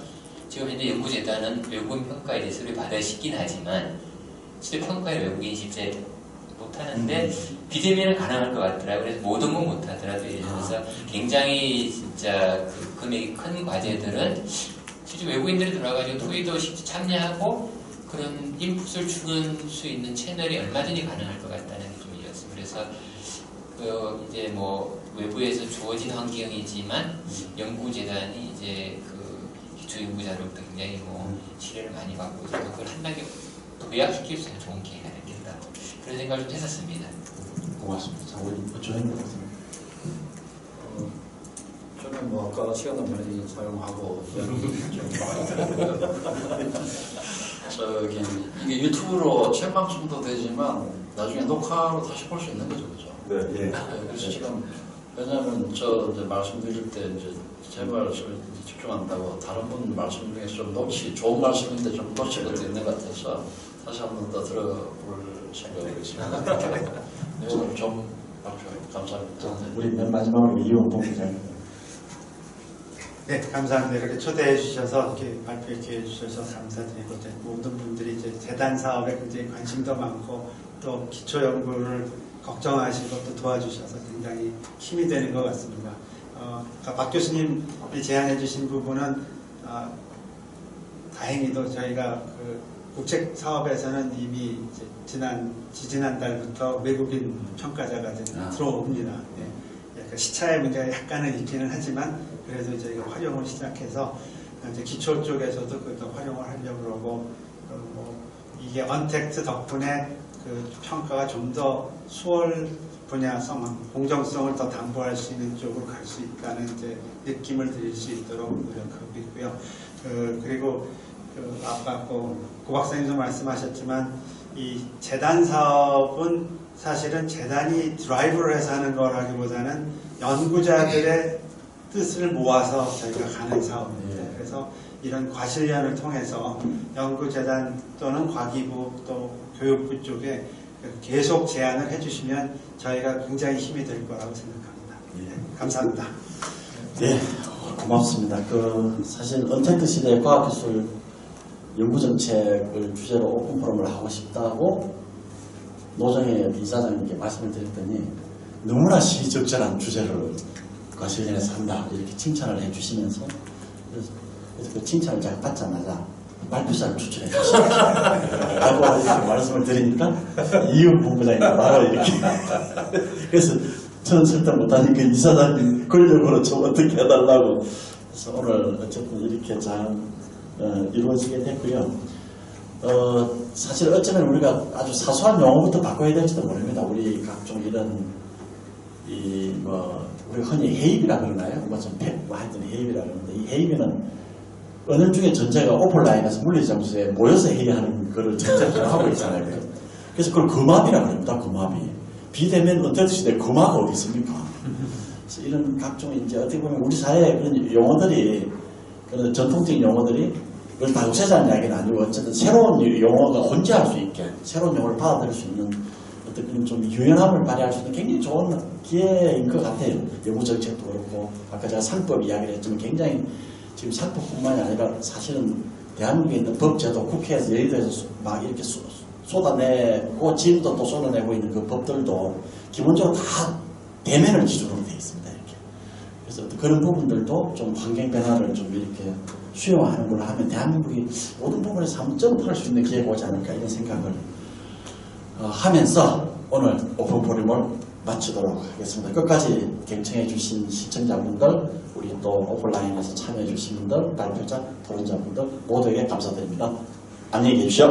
지금 현재 연구재단은 외국인 평가에 대해서 받으시긴 하지만 실제 평가에 외국인이 실제 못하는데 비대면은 가능할 것 같더라고요. 그래서 모든 건 못하더라도 예를 들어서 굉장히 진짜 그 금액이 큰 과제들은 실제 외국인들이 들어와가지고 토의도 실제 참여하고 그런 인풋을 주는 수 있는 채널이 얼마든지 가능할 것 같다는 게 좀 이었어요. 그래서 이제 뭐 외부에서 주어진 환경이지만 연구재단이 이제 그 기초연구 자료부터 굉장히 뭐 지뢰를 많이 받고 있어서 그걸 한 단계 도약시킬 수 있는 좋은 기회가 되겠다. 그런 생각을 좀 했었습니다. 고맙습니다. 자, 우리 조현님 선생님. 저는 뭐 아까 시간을 많이 사용하고 저기 이게 유튜브로 생방송도 되지만 나중에 녹화로 다시 볼 수 있는 거죠, 그죠? 네. 그래서 지금 왜냐하면 저 이제 말씀드릴 때 이제 제 말을 집중한다고 다른 분 말씀 중에서 좀 좋은 말씀인데 좀 놓칠 것도 있는 것 같아서 다시 한 번 더 들어볼 생각이 있습니다. 네, 오늘 좀 발표 감사합니다. 우리 맨 마지막으로 이현 본부장. 네, 감사합니다. 이렇게 초대해 주셔서 이렇게 발표에 기회 주셔서 감사드리고 모든 분들이 이제 재단 사업에 굉장히 관심도 많고 또 기초 연구를 걱정하시고 또 도와주셔서 굉장히 힘이 되는 것 같습니다. 박 교수님이 제안해 주신 부분은 다행히도 저희가 그 국책 사업에서는 이미 이제 지지난달부터 외국인 평가자가 들어옵니다. 네. 시차의 문제가 약간은 있기는 하지만 그래도 저희가 활용을 시작해서 이제 기초 쪽에서도 그것도 활용을 하려고 그러고 뭐 이게 언택트 덕분에 그 평가가 좀 더 수월 분야성, 공정성을 더 담보할 수 있는 쪽으로 갈 수 있다는 이제 느낌을 드릴 수 있도록 노력하고 있고요. 그리고 아까 고 박사님도 말씀하셨지만 이 재단 사업은 사실은 재단이 드라이브를 해서 하는 거라기보다는 연구자들의 뜻을 모아서 저희가 가는 사업입니다. 그래서 이런 과실련을 통해서 연구재단 또는 과기부 또 교육부 쪽에 계속 제안을 해주시면 저희가 굉장히 힘이 될 거라고 생각합니다. 네, 감사합니다. 네, 고맙습니다. 사실 언택트 시대의 과학기술 연구정책을 주제로 오픈 포럼을 하고 싶다고 노정혜 이사장님께 말씀을 드렸더니 너무나 시적절한 주제를 과실련에서 한다 이렇게 칭찬을 해주시면서 그래서 그 칭찬을 제가 받자마자 발표자를 추천해 주시더라고요. 라고 이렇게 말씀을 드리니까 이은 본부장이 바로 이렇게 그래서 저는 설득 못하니까 이사장님 권력으로 좀 어떻게 해달라고 그래서 오늘 어쨌든 이렇게 잘 이루어지게 됐고요. 사실 어쩌면 우리가 아주 사소한 용어부터 바꿔야 될지도 모릅니다. 우리 각종 이런 우리 흔히 해입이라 그러나요? 하여튼 해입이라 그러는데 이 해입에는 언어 중에 전체가 오픈라인에서 물리점수에 모여서 회의하는 거를 전제로 하고 있잖아요. 그래서 그걸 금합이라고 합니다. 금합이. 비대면 언택트 시대에 금화가 어디 있습니까? 그래서 이런 각종 이제 어떻게 보면 우리 사회에 그런 용어들이 그런 전통적인 용어들이 그걸 다 없애자는 이야기는 아니고 어쨌든 새로운 용어가 혼재할 수 있게 새로운 용어를 받아들일 수 있는 어떤 그런 좀 유연함을 발휘할 수 있는 굉장히 좋은 기회인 것 같아요. 연구 정책도 그렇고 아까 제가 상법 이야기를 했지만 굉장히 지금 상법뿐만이 아니라 사실은 대한민국에 있는 법제도 국회에서 여의도에서 막 이렇게 쏟아내고 지금도 또 쏟아내고 있는 그 법들도 기본적으로 다 대면을 기준으로 되어 있습니다. 이렇게. 그래서 그런 부분들도 좀 환경 변화를 좀 이렇게 수용하는 걸로 하면 대한민국이 모든 부분에서 한번 점프할 수 있는 기회가 오지 않을까 이런 생각을 하면서 오늘 오픈 포럼을 마치도록 하겠습니다. 끝까지 경청해 주신 시청자분들, 우리 또 오픈라인에서 참여해 주신 분들, 발표자, 토론자분들 모두에게 감사드립니다. 안녕히 계십시오.